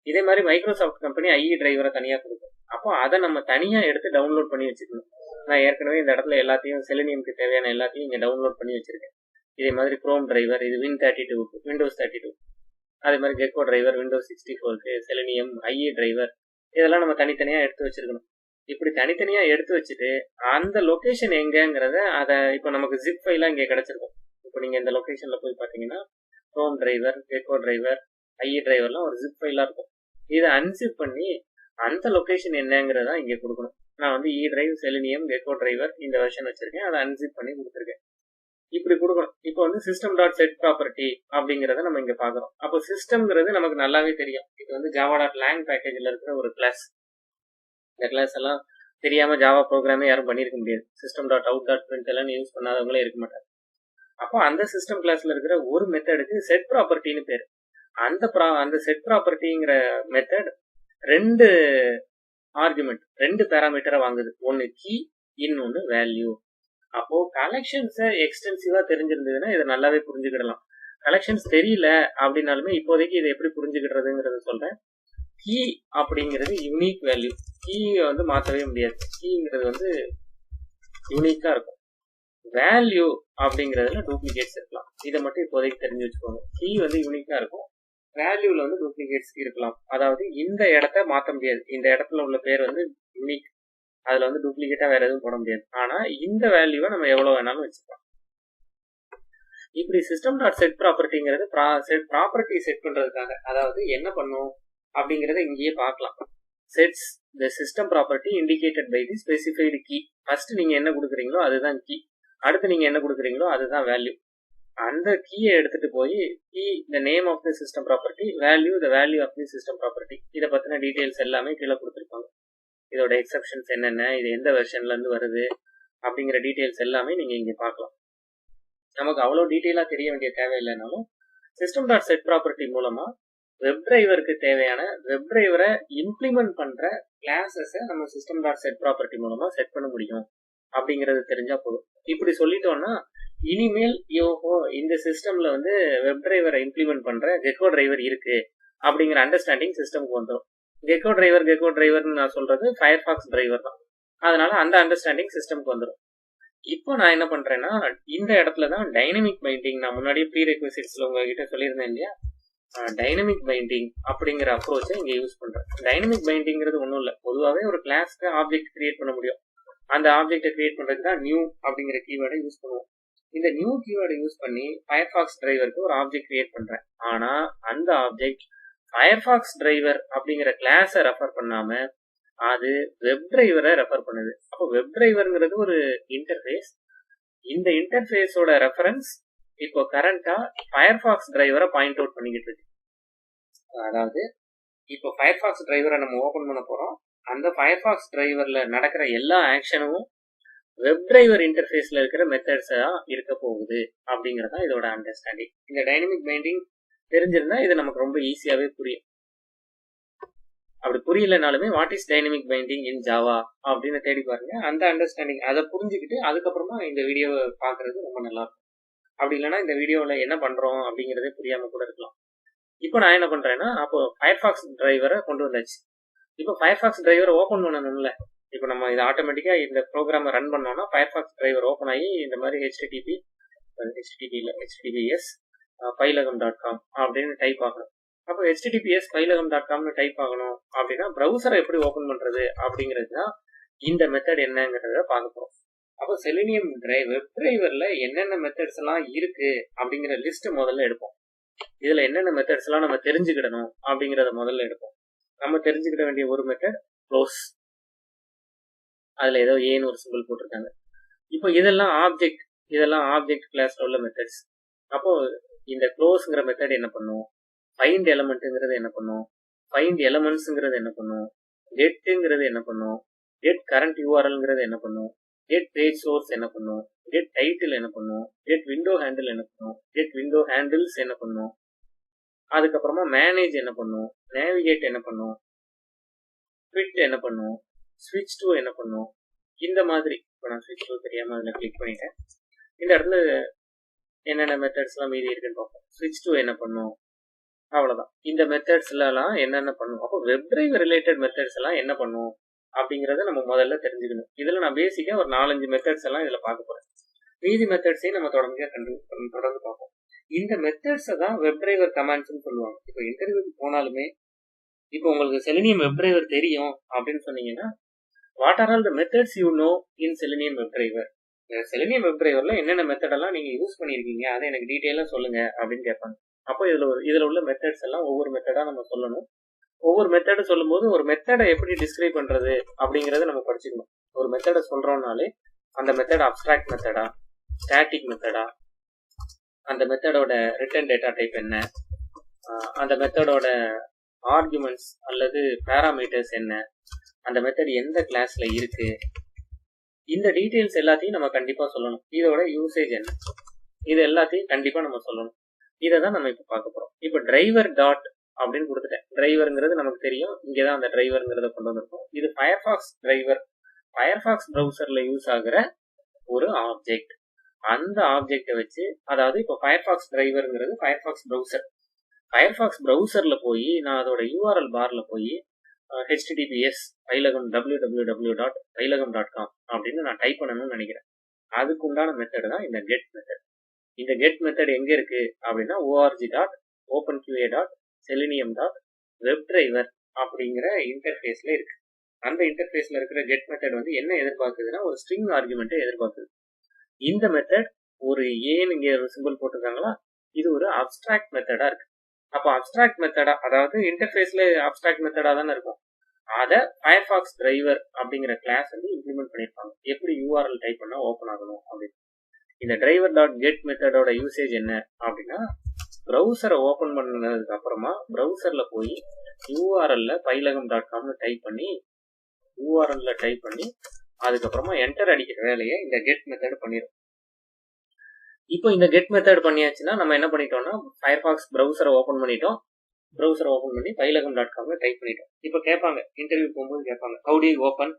இதே மாதிரி மைக்ரோசாஃப்ட் கம்பெனி ஐஇ டிரைவரை தனியாக கொடுக்கும். அப்போ அதை நம்ம தனியாக எடுத்து டவுன்லோட் பண்ணி வச்சுக்கணும். நான் ஏற்கனவே இந்த இடத்துல எல்லாத்தையும் செலினியம்க்கு தேவையான எல்லாத்தையும் இங்கே டவுன்லோட் பண்ணி வச்சிருக்கேன். இதே மாதிரி குரோம் டிரைவர், இது Win32க்கு, விண்டோஸ் 32. அதே மாதிரி கெக்கோ டிரைவர் விண்டோஸ் 64க்கு, செலினியம், ஐஇ டிரைவர், இதெல்லாம் நம்ம தனித்தனியாக எடுத்து வச்சிருக்கணும். இப்படி தனித்தனியாக எடுத்து வச்சுட்டு அந்த லொக்கேஷன் எங்கேங்கிறத அதை இப்போ நமக்கு ஜிப் ஃபைலாக இங்கே கிடச்சிருக்கும். இப்போ நீங்கள் இந்த லொக்கேஷனில் போய் பார்த்தீங்கன்னா Chrome driver, Gecko driver, IE டிரைவர்லாம் ஒரு ஜிப் ஃபைலாக இருக்கும். இதை அன்சிப் பண்ணி அந்த லொக்கேஷன் என்னங்கிறதா இங்கே கொடுக்கணும். நான் வந்து இ டிரைவ், செலினியம், கெக்கோ டிரைவர் இந்த வெர்ஷன் வச்சிருக்கேன். அதை அன்சிப் பண்ணி கொடுத்துருக்கேன். இப்படி கொடுக்கணும். இப்போ வந்து சிஸ்டம் டாட் செட் ப்ராப்பர்ட்டி அப்படிங்கிறத நம்ம இங்கே பார்க்குறோம். அப்போ சிஸ்டம்ங்கிறது நமக்கு நல்லாவே தெரியும். இது வந்து ஜாவா டாட் லேங் பேக்கேஜில் இருக்கிற ஒரு கிளாஸ். இந்த கிளாஸ் எல்லாம் தெரியாமல் ஜாவா ப்ரோக்ராமே யாரும் பண்ணியிருக்க முடியாது. System dot out dot print எல்லாம் யூஸ் பண்ணாதவங்களே இருக்க மாட்டாங்க. அப்போ அந்த சிஸ்டம் கிளாஸில் இருக்கிற ஒரு மெத்தடுக்கு செட் ப்ராப்பர்ட்டின்னு பேர். அந்த செட் ப்ராப்பர்ட்டிங்கிற மெத்தட் 2 ஆர்குமெண்ட், 2 பேராமீட்டரை வாங்குது. ஒன்று கீ, இன்னொன்று வேல்யூ. அப்போ கலெக்ஷன்ஸை எக்ஸ்டென்சிவா தெரிஞ்சிருந்ததுன்னா இதை நல்லாவே புரிஞ்சுக்கிடலாம். கலெக்ஷன்ஸ் தெரியல அப்படின்னாலுமே இப்போதைக்கு இதை எப்படி புரிஞ்சுக்கிடுறதுங்கிறத சொல்றேன். கீ அப்படிங்கிறது யூனிக் வேல்யூ. கீயை வந்து மாற்றவே முடியாது. கீங்கிறது வந்து யூனிக்கா இருக்கும். வேல்யூ அப்படிங்கிறதுல டூப்ளிகேட்ஸ் இருக்கலாம். இதை மட்டும் இப்போதைக்கு தெரிஞ்சு வச்சுக்கோங்க. கீ வந்து யூனிக்கா இருக்கும், வேல்யூல வந்து டூப்ளிகேட்ஸ் இருக்கலாம். அதாவது இந்த இடத்த மாற்ற முடியாது. இந்த இடத்துல உள்ள பேர் வந்து யூனிக், அதுல வந்து டூப்ளிகேட்டா வேற எதுவும் போட முடியாது. ஆனா இந்த வேல்யூவை நம்ம எவ்வளவு வேணாலும் வச்சுக்கலாம். இப்படி சிஸ்டம் டாட் செட் ப்ராப்பர்ட்டிங்கிறது ப்ராப்பர்ட்டி செட் பண்றதுக்காக, அதாவது என்ன பண்ணும் அப்படிங்கறத இங்கேயே பார்க்கலாம். Sets the system property indicated by the specified key. First நீங்க என்ன கொடுக்குறீங்களோ அதுதான் கீ, அடுத்து நீங்க என்ன கொடுக்குறீங்களோ அதுதான் வேல்யூ. அந்த கீயை எடுத்துட்டு போய் key the name of the system property, value the value of the system property, இதை பத்தின டீடைல்ஸ் எல்லாமே கீழே கொடுத்துருப்பாங்க. இதோட எக்ஸப்ஷன்ஸ் என்னென்ன, இது எந்த வெர்ஷன்ல இருந்து வருது அப்படிங்கிற டீடைல்ஸ் எல்லாமே நீங்க இங்க பார்க்கலாம். நமக்கு அவ்வளோ டீட்டெயிலா தெரிய வேண்டிய தேவையில்லைனாலும் சிஸ்டம் டாட் செட் ப்ராப்பர்ட்டி மூலமா வெப் டிரைவருக்கு தேவையான வெப் டிரைவரை இம்ப்ளிமெண்ட் பண்ற கிளாஸஸை நம்ம சிஸ்டம் டாட் செட் ப்ராப்பர்ட்டி மூலமா செட் பண்ண முடியும் அப்படிங்கிறது தெரிஞ்சா போதும். இப்படி சொல்லிட்டோம்னா இனிமேல் யோஹோ இந்த சிஸ்டம்ல வந்து வெப் டிரைவரை இம்ப்ளிமெண்ட் பண்ற கெக்கோ டிரைவர் இருக்கு அப்படிங்கிற அண்டர்ஸ்டாண்டிங் சிஸ்டம்க்கு வந்துடும். கெக்கோ டிரைவர்னு நான் சொல்றது ஃபயர்ஃபாக்ஸ் டிரைவர் தான். அதனால அந்த அண்டர்ஸ்டாண்டிங் சிஸ்டம்க்கு வந்துடும். இப்போ நான் என்ன பண்றேன்னா இந்த இடத்துல தான் டைனமிக் பைண்டிங், நான் முன்னாடியே ப்ரீ ரெக்வசிட்ஸ்ல உங்ககிட்ட சொல்லியிருந்தேன் இல்லையா, டைனமிக் பைண்டிங் அப்படிங்கிற அப்ரோச்சை இங்க யூஸ் பண்றேன். டைனமிக் பைண்டிங்கிறது ஒன்றும் இல்லை, பொதுவாகவே ஒரு கிளாஸ்க்கு ஆப்ஜெக்ட் கிரியேட் பண்ண முடியும். அந்த ஆப்ஜெக்டை கிரியேட் பண்றதுக்கு தான் நியூ அப்படிங்கிற கீவேர்டை யூஸ் பண்ணுவோம். இந்த நியூ கீவேர்டை யூஸ் பண்ணி ஃபயர்ஃபாக்ஸ் டிரைவருக்கு ஒரு ஆப்ஜெக்ட் கிரியேட் பண்றேன். ஆனா அந்த ஆப்ஜெக்ட் ஃபயர்ஃபாக்ஸ் டிரைவர் அப்படிங்கிற கிளாஸை ரெஃபர் பண்ணாம அது வெப் டிரைவரை ரெஃபர் பண்ணுது. அப்போ வெப் டிரைவர்ங்கிறது ஒரு இன்டர்ஃபேஸ். இந்த இன்டர்ஃபேஸோட ரெஃபரன்ஸ் இப்போ கரண்டா ஃபயர்ஃபாக்ஸ் டிரைவரை பாயிண்ட் அவுட் பண்ணிக்கிட்டு இருக்கு. அதாவது இப்போ ஃபயர்ஃபாக்ஸ் டிரைவரை நம்ம ஓபன் பண்ண போறோம். அந்த ஃபயர்ஃபாக்ஸ் டிரைவர்ல நடக்கிற எல்லா ஆக்ஷனும் வெப் டிரைவர் இன்டர்ஃபேஸ்ல இருக்கிற மெத்தட்ஸா இருக்க போகுது அப்படிங்கறதா இதோட அண்டர்ஸ்டாண்டிங். இந்த டைனமிக் பைண்டிங் தெரிஞ்சிருந்தா இது நமக்கு ரொம்ப ஈஸியாவே புரியும். அப்படி புரியலனாலுமே what is dynamic binding in Java அப்படின்னு தேடி பாருங்க. அந்த அண்டர்ஸ்டாண்டிங் அதை புரிஞ்சுக்கிட்டு அதுக்கப்புறமா இந்த வீடியோவை பாக்குறது ரொம்ப நல்லா இருக்கும். அப்படி இல்லைன்னா இந்த வீடியோல என்ன பண்றோம் அப்படிங்கறதே புரியாம கூட இருக்கலாம். இப்போ நான் என்ன பண்றேன்னா அப்போ ஃபயர்ஃபாக்ஸ் டிரைவரை கொண்டு வந்தாச்சு. இப்போ ஃபயர்ஃபாக்ஸ் டிரைவரை ஓபன் பண்ணணும்ல. இப்போ நம்ம இது ஆட்டோமேட்டிக்கா இந்த ப்ரோக்ராமை ரன் பண்ணோம்னா ஃபயர்ஃபாக்ஸ் டிரைவர் ஓப்பன் ஆகி இந்த மாதிரி https pylagam.com அப்படின்னு டைப் ஆகணும். அப்போ https pylagam.comனு டைப் ஆகணும் அப்படின்னா ப்ரௌசரை எப்படி ஓபன் பண்றது அப்படிங்கிறது தான் இந்த மெத்தட் என்னங்கிறத பார்க்க போறோம். அப்போ செலினியம் வெப் டிரைவர்ல என்னென்ன மெத்தட்ஸ் எல்லாம் இருக்கு அப்படிங்கிற லிஸ்ட் முதல்ல எடுப்போம். இதில் என்னென்ன மெத்தட்ஸ்லாம் நம்ம தெரிஞ்சுக்கிடணும் அப்படிங்கிறத முதல்ல எடுப்போம். நம்ம தெரிஞ்சுக்கிட வேண்டிய ஒரு மெத்தட் க்ளோஸ். அதில் ஏதோ ஏன்னு ஒரு சிம்பிள் போட்டிருக்காங்க. இப்போ இதெல்லாம் ஆப்ஜெக்ட் கிளாஸ்ல உள்ள மெத்தட்ஸ். அப்போ இந்த க்ளோஸ்ங்கிற மெத்தட் என்ன பண்ணும், ஃபைண்ட் எலமெண்ட்டுங்கிறது என்ன பண்ணும், ஃபைண்ட் எலமெண்ட்ஸுங்கிறது என்ன பண்ணும், கெட்டுங்கிறது என்ன பண்ணும், கெட் கரண்ட் யூஆர்எல்ங்கிறது என்ன பண்ணும், கெட் பேஜ் சோர்ஸ் என்ன பண்ணும், கெட் டைட்டில் என்ன பண்ணும், கெட் விண்டோ ஹேண்டில் என்ன பண்ணும், கெட் விண்டோ ஹேண்டில்ஸ் என்ன பண்ணும், அதுக்கப்புறமா மேனேஜ் என்ன பண்ணும், நேவிகேட் என்ன பண்ணும், ஃபிட் என்ன பண்ணும், ஸ்விட்ச் டு என்ன பண்ணும். இந்த மாதிரி இப்போ நான் ஸ்விட்ச் டு தெரியாமல் அதில் கிளிக் பண்ணிட்டேன். இந்த இடத்துல என்னென்ன மெத்தட்ஸ்லாம் மீதி இருக்குன்னு பார்ப்போம். ஸ்விட்ச் டு என்ன பண்ணும், அவ்வளோதான். இந்த மெத்தட்ஸ்லாம் என்னென்ன பண்ணும். அப்போ வெப் டிரைவர் ரிலேட்டட் மெத்தட்ஸ் எல்லாம் என்ன பண்ணும் அப்படிங்கிறத நம்ம முதல்ல தெரிஞ்சுக்கணும். இதில் நான் பேசிக்காக ஒரு 4-5 மெத்தட்ஸ் எல்லாம் இதில் பார்க்க போகிறேன். மீதி மெத்தட்ஸையும் நம்ம தொடர்ந்து பார்ப்போம். இந்த மெத்தட்ஸை தான் வெப் டிரைவர் கமாண்ட்ஸ்ன்னு சொல்லுவாங்க. இப்போ இன்டர்வியூக்கு போனாலுமே இப்போ உங்களுக்கு செலினியம் வெப் டிரைவர் தெரியும் அப்படின்னு சொன்னீங்கன்னா, what are all the methods you know in Selenium web driver. Selenium web டிரைவர்ல என்னென்ன மெத்தடெல்லாம் நீங்கள் யூஸ் பண்ணியிருக்கீங்க அதை எனக்கு டீட்டெயிலாக சொல்லுங்க அப்படின்னு கேட்பாங்க. அப்போ இதில் உள்ள மெத்தட்ஸ் எல்லாம் ஒவ்வொரு மெத்தடாக நம்ம சொல்லணும். ஒவ்வொரு மெத்தடை சொல்லும்போது ஒரு மெத்தடை எப்படி டிஸ்கிரைப் பண்ணுறது அப்படிங்கிறத நம்ம படிச்சுக்கணும். ஒரு மெத்தடை சொல்கிறோம்னாலே அந்த மெத்தட் அப்ஸ்ட்ராக்ட் மெத்தடா, ஸ்டாட்டிக் மெத்தடா, அந்த மெத்தடோட ரிட்டர்ன் டேட்டா டைப் என்ன, அந்த மெத்தடோட ஆர்குமெண்ட்ஸ் அல்லது பேராமீட்டர்ஸ் என்ன, அந்த மெத்தட் எந்த கிளாஸ்ல இருக்கு, இந்த டீட்டெயில்ஸ் எல்லாத்தையும் நம்ம கண்டிப்பாக சொல்லணும். இதோட யூசேஜ் என்ன, இது எல்லாத்தையும் கண்டிப்பாக நம்ம சொல்லணும். இதை தான் நம்ம இப்போ பார்க்க போகிறோம். இப்போ டிரைவர் டாட் அப்படின்னு கொடுத்துட்டேன். டிரைவருங்கிறது நமக்கு தெரியும். இங்கே தான் அந்த டிரைவருங்கிறத கொண்டு வந்திருக்கோம். இது ஃபயர்ஃபாக்ஸ் டிரைவர், ஃபயர்ஃபாக்ஸ் ப்ரௌசரில் யூஸ் ஆகிற ஒரு ஆப்ஜெக்ட். அந்த ஆப்ஜெக்டை வச்சு, அதாவது இப்போ ஃபயர்ஃபாக்ஸ் டிரைவருங்கிறது ஃபயர்ஃபாக்ஸ் ப்ரௌசர். ஃபயர்ஃபாக்ஸ் ப்ரௌசரில் போய் நான் அதோட யூஆர்எல் பாரில் போய் https www.pylagam.com அப்படின்னு நான் டைப் பண்ணணும்னு நினைக்கிறேன். அதுக்கு உண்டான மெத்தட் தான் இந்த கெட் மெத்தட். இந்த கெட் மெத்தட் எங்கே இருக்குது அப்படின்னா org.openqa.selenium.webdriver அப்படிங்கிற இன்டர்ஃபேஸில் இருக்குது. அந்த இன்டர்ஃபேஸில் இருக்கிற கெட் மெத்தட் வந்து என்ன எதிர்பார்க்குதுன்னா ஒரு ஸ்ட்ரிங் ஆர்குமெண்ட்டை எதிர்பார்க்குது. இந்த மெத்தட் ஒரு ஏன்னு இங்கே ஒரு சிம்பிள் போட்டிருக்காங்களா, இது ஒரு அப்ஸ்ட்ராக்ட் மெத்தடாக இருக்குது. அப்போ அப்ஸ்ட்ராக்ட் மெத்தடா, அதாவது இன்டர்ஃபேஸில் அப்ஸ்ட்ராக்ட் மெத்தடாக தானே இருக்கும். அதை ஃபயர்ஃபாக்ஸ் டிரைவர் அப்படிங்கிற கிளாஸ் வந்து இம்ப்ளிமெண்ட் பண்ணியிருப்பாங்க. எப்படி யூஆர்எல் டைப் பண்ணால் ஓப்பன் ஆகணும் அப்படின்னு. இந்த டிரைவர் டாட் கெட் மெத்தடோட யூசேஜ் என்ன அப்படின்னா, ப்ரௌசரை ஓப்பன் பண்ணதுக்கு அப்புறமா ப்ரௌசரில் போய் யூஆர்எல்ல pylagam.comனு டைப் பண்ணி அதுக்கப்புறமா என்டர் அடிக்கிற வேலையை இந்த கெட் மெத்தட் பண்ணிடும். இப்போ இந்த கெட் மெத்தட் பண்ணியாச்சுன்னா நம்ம என்ன பண்ணிட்டோம்னா, ஃபயர்ஃபாக்ஸ் ப்ரௌசரை ஓப்பன் பண்ணிட்டோம். ப்ரௌசரை ஓப்பன் பண்ணி pylagam.comல டைப் பண்ணிட்டோம். இப்போ கேட்பாங்க, இன்டர்வியூ போகும்போது கேட்பாங்க, how to you open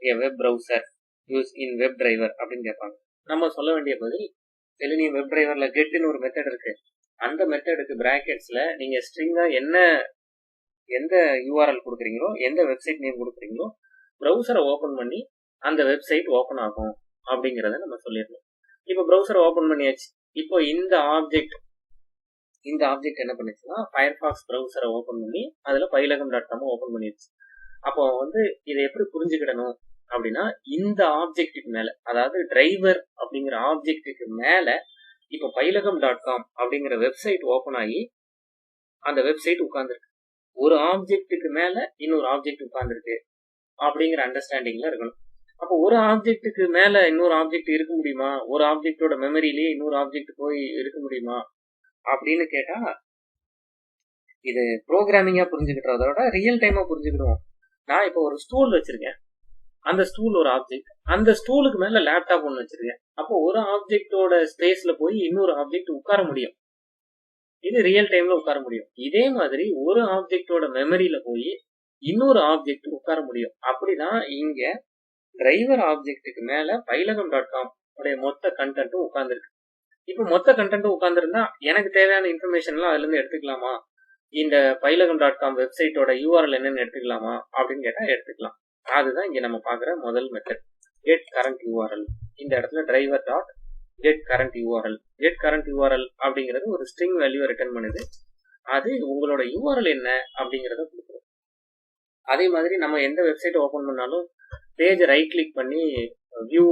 a web browser use in web driver அப்படின்னு கேட்பாங்க. நம்ம சொல்ல வேண்டிய பதில், செலினியம் வெப் டிரைவரில் கெட்டுன்னு ஒரு மெத்தட் இருக்கு. அந்த மெத்தடுக்கு பிராக்கெட்ஸில் நீங்கள் ஸ்ட்ரிங்காக எந்த யூஆர்எல் கொடுக்குறீங்களோ, எந்த வெப்சைட் நேம் கொடுக்குறீங்களோ, ப்ரௌசரை ஓப்பன் பண்ணி அந்த வெப்சைட் ஓப்பன் ஆகும் அப்படிங்கிறத நம்ம சொல்லிடணும். இப்போ ப்ரௌசரை ஓப்பன் பண்ணியாச்சு. இப்போ இந்த ஆப்ஜெக்ட் என்ன பண்ணுச்சுன்னா, ஃபயர்ஃபாக்ஸ் ப்ரௌசரை ஓப்பன் பண்ணி அதில் pylagam.com ஓப்பன் பண்ணிடுச்சு. அப்போ வந்து இதை எப்படி புரிஞ்சுக்கிடணும் அப்படின்னா, இந்த ஆப்ஜெக்டுக்கு மேலே, அதாவது டிரைவர் அப்படிங்கிற ஆப்ஜெக்டுக்கு மேலே இப்போ pylagam.com அப்படிங்கிற வெப்சைட் ஓப்பன் ஆகி அந்த வெப்சைட் உட்கார்ந்துருக்கு. ஒரு ஆப்ஜெக்டுக்கு மேலே இன்னொரு ஆப்ஜெக்ட் உட்கார்ந்துருக்கு அப்படிங்கிற அண்டர்ஸ்டாண்டிங்ல இருக்கணும். அப்போ ஒரு ஆப்ஜெக்டுக்கு மேலே இன்னொரு ஆப்ஜெக்ட் இருக்க முடியுமா, ஒரு ஆப்ஜெக்டோட மெமரியிலேயே இன்னொரு ஆப்ஜெக்ட் போய் இருக்க முடியுமா அப்படின்னு கேட்டா, இது ப்ரோக்ராமிங்கா புரிஞ்சுக்கிட்டத விட ரியல் டைமா புரிஞ்சுக்கிடுவோம். நான் இப்போ ஒரு ஸ்டூல் வச்சிருக்கேன், அந்த ஸ்டூல் ஒரு ஆப்ஜெக்ட், அந்த ஸ்டூலுக்கு மேல லேப்டாப் ஒன்று வச்சிருக்கேன். அப்போ ஒரு ஆப்ஜெக்டோட ஸ்பேஸ்ல போய் இன்னொரு ஆப்ஜெக்ட் உட்கார முடியும். இது ரியல் டைம்ல உட்கார முடியும். இதே மாதிரி ஒரு ஆப்ஜெக்டோட மெமரியில போய் இன்னொரு ஆப்ஜெக்ட் உட்கார முடியும். அப்படிதான் இங்க டிரைவர் ஆப்ஜெக்டுக்கு மேல pylagam.com உடைய மொத்த கண்டென்ட்டும் உட்கார்ந்துருக்கு. இப்போ மொத்த கண்டென்ட்டும் உட்கார்ந்துருந்தா எனக்கு தேவையான இன்ஃபர்மேஷன்லாம் அதுல இருந்து எடுத்துக்கலாமா, இந்த pylagam.com வெப்சைட்டோட யூஆர்எல் என்னன்னு எடுத்துக்கலாமா அப்படின்னு கேட்டா எடுத்துக்கலாம். அதுதான் இங்க நம்ம பாக்குற முதல் மெத்தட், கெட் கரண்ட் யூஆர்எல். இந்த இடத்துல driver dot get current URL. Get current URL அப்படிங்கிறது ஒரு ஸ்ட்ரிங் வேல்யூ ரிட்டர்ன் பண்ணுது. அது உங்களோட யூஆர்எல் என்ன அப்படிங்கிறத கொடுக்குது. அதே மாதிரி நம்ம எந்த வெப்சைட் ஓப்பன் பண்ணாலும் பேஜை ரைட் கிளிக் பண்ணி வியூ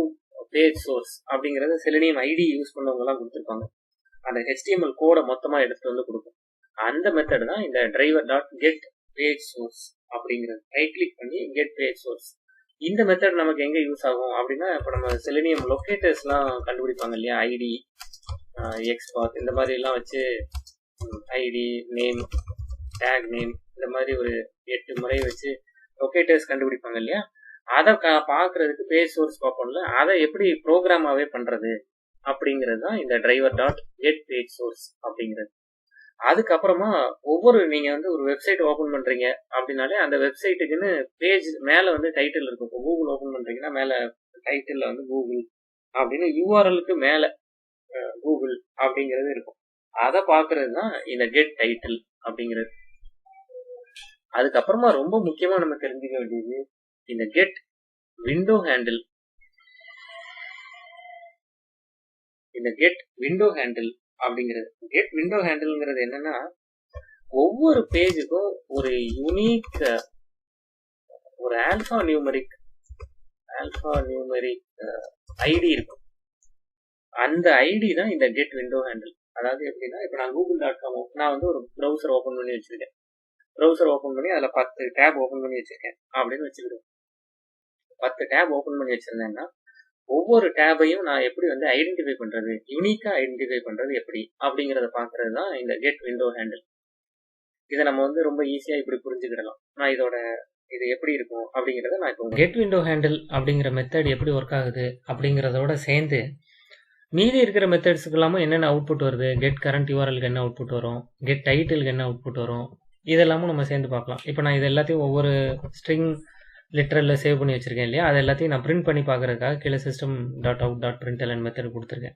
பேஜ் சோர்ஸ் அப்படிங்கிறது செலினியம் ஐடி யூஸ் பண்ணவங்க எல்லாம் கொடுத்துருப்பாங்க. அந்த HTML கோடை மொத்தமாக எடுத்துகிட்டு வந்து கொடுக்கும். அந்த மெத்தட் தான் இந்த driver dot get page source அப்படிங்கிறது. ரைட் கிளிக் பண்ணி கெட் பேஜ் சோர்ஸ். இந்த மெத்தட் நமக்கு எங்கே யூஸ் ஆகும் அப்படின்னா, இப்போ நம்ம செலினியம் லொக்கேட்டர்ஸ்லாம் கண்டுபிடிப்பாங்க இல்லையா, ஐடி எக்ஸ்பாத் இந்த மாதிரிலாம் வச்சு ஐடி நேம் டேக் நேம் இந்த மாதிரி ஒரு 8 முறை வச்சு லொக்கேட்டர்ஸ் கண்டுபிடிப்பாங்க இல்லையா, அதை பார்க்கறதுக்கு பேஜ் சோர்ஸ் பார்ப்போம்ல, அதை எப்படி ப்ரோக்ராமாவே பண்ணுறது அப்படிங்கிறது தான் இந்த driver dot get page source அப்படிங்கிறது. அதுக்கப்புறமா ஒவ்வொரு நீங்கள் வந்து ஒரு வெப்சைட் ஓப்பன் பண்ணுறீங்க அப்படின்னாலே அந்த வெப்சைட்டுக்குன்னு பேஜ் மேலே வந்து டைட்டில் இருக்கும். இப்போ கூகுள் ஓப்பன் பண்ணுறீங்கன்னா மேலே டைட்டிலில் வந்து கூகுள் அப்படின்னு, யூஆர்எலுக்கு மேலே கூகுள் அப்படிங்கிறது இருக்கும். அதை பார்க்கறது தான் இந்த கெட் டைட்டில் அப்படிங்கிறது. அதுக்கப்புறமா ரொம்ப முக்கியமாக நம்ம தெரிஞ்சுக்க வேண்டியது இந்த கெட் விண்டோ ஹேண்டில். இந்த கெட் விண்டோ ஹேண்டில் அப்படிங்கிறது, கெட் விண்டோ ஹேண்டில்ங்கிறது என்னன்னா, ஒவ்வொரு பேஜுக்கும் ஒரு யூனிக் ஒரு ஆல்பா நியூமரிக் ஐடி இருக்கும். அந்த ஐடி தான் இந்த கெட் விண்டோ ஹேண்டில். அதாவது எப்படின்னா, இப்போ நான் google.com நான் வந்து ஒரு ப்ரௌசர் ஓப்பன் பண்ணி வச்சிருக்கேன். ப்ரௌசர் ஓப்பன் பண்ணி அதில் 10 டேப் ஓப்பன் பண்ணி வச்சிருக்கேன் அப்படின்னு வச்சுக்கிடுவேன். 10 டேப் ஓப்பன் பண்ணி வச்சிருந்தேன்னா ஒவ்வொரு டேபையும் நான் எப்படி வந்து ஐடென்டிஃபை பண்ணுறது, யூனிக்காக ஐடென்டிஃபை பண்ணுறது எப்படி அப்படிங்கிறத பார்க்கறது தான் இந்த கெட் விண்டோ ஹேண்டில். இதை நம்ம வந்து ரொம்ப ஈஸியாக இப்படி புரிஞ்சுக்கிடலாம். நான் இது எப்படி இருக்கும் அப்படிங்கிறத நான் இப்போ கெட் விண்டோ ஹேண்டில் அப்படிங்கிற மெத்தட் எப்படி ஒர்க் ஆகுது அப்படிங்கிறதோட சேர்ந்து மீதி இருக்கிற மெத்தட்ஸுக்கு இல்லாமல் என்னென்ன அவுட்புட் வருது, கெட் கரண்ட் யூஆர்எலுக்கு என்ன அவுட்புட் வரும், கெட் டைட்டிலுக்கு என்ன அவுட்புட் வரும், இதெல்லாமும் நம்ம சேர்ந்து பார்க்கலாம். இப்போ நான் இது எல்லாத்தையும் ஒவ்வொரு ஸ்ட்ரிங் லிட்டரலில் சேவ் பண்ணி வச்சுருக்கேன் இல்லையா, அது எல்லாத்தையும் நான் பிரிண்ட் பண்ணி பார்க்குறதுக்காக கீழே system.out.println மெத்தட் கொடுத்துருக்கேன்.